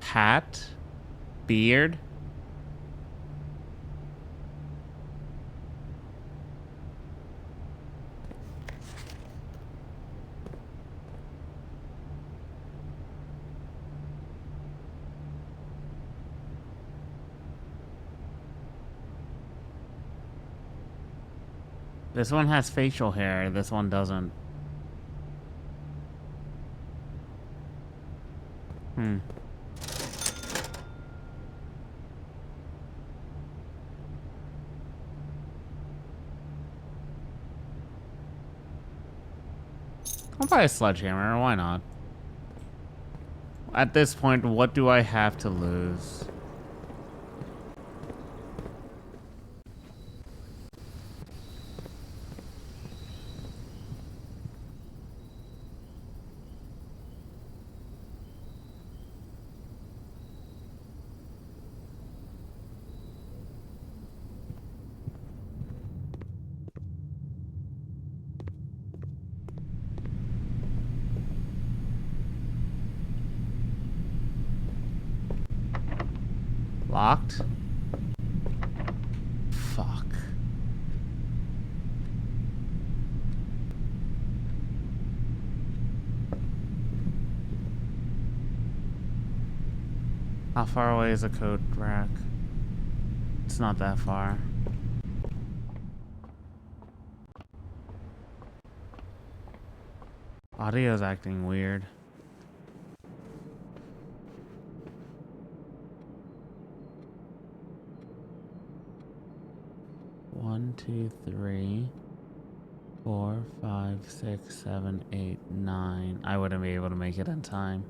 Hat? Beard? This one has facial hair, this one doesn't. Hmm. I'll buy a sledgehammer, why not? At this point, what do I have to lose? Locked? Fuck. How far away is a code rack? It's not that far. Audio's acting weird. One, 2, 3, 4, 5, 6, 7, 8, 9. I wouldn't be able to make it in time.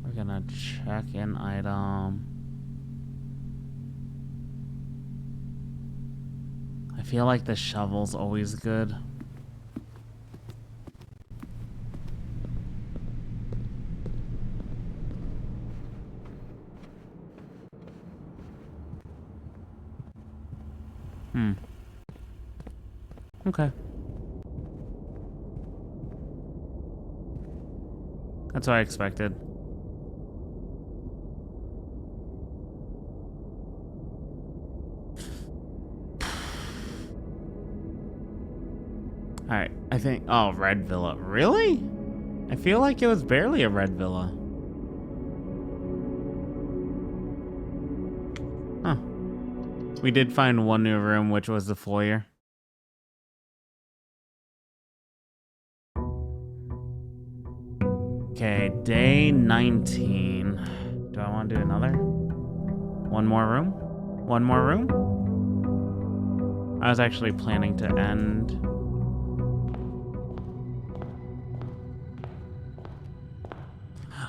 We're gonna check an item. I feel like the shovel's always good. Okay. That's what I expected. Alright, I think... Oh, red villa. Really? I feel like it was barely a red villa. Huh. We did find one new room, which was the foyer. Okay, day 19. Do I want to do another? One more room? One more room? I was actually planning to end...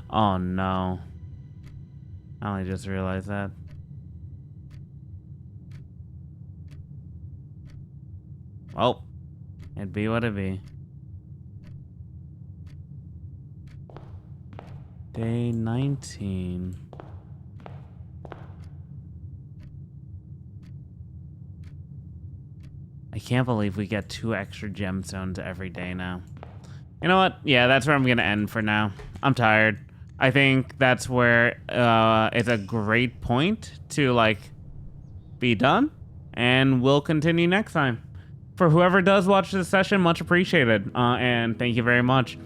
Oh no. I only just realized that. Well, it'd be what it be. Day 19. I can't believe we get 2 extra gemstones every day now. You know what? Yeah, that's where I'm gonna end for now. I'm tired. I think that's where it's a great point to like be done, and we'll continue next time. For whoever does watch this session, much appreciated, and thank you very much.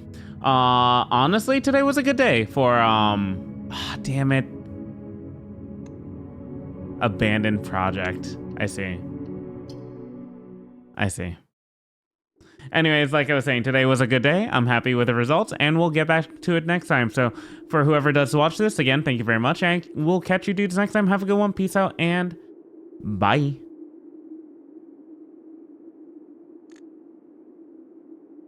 Honestly, today was a good day for damn it, abandoned project. I see. Anyways, like I was saying, today was a good day. I'm happy with the results, and we'll get back to it next time. So for whoever does watch this, again, thank you very much, and we'll catch you dudes next time. Have a good one. Peace out, and bye.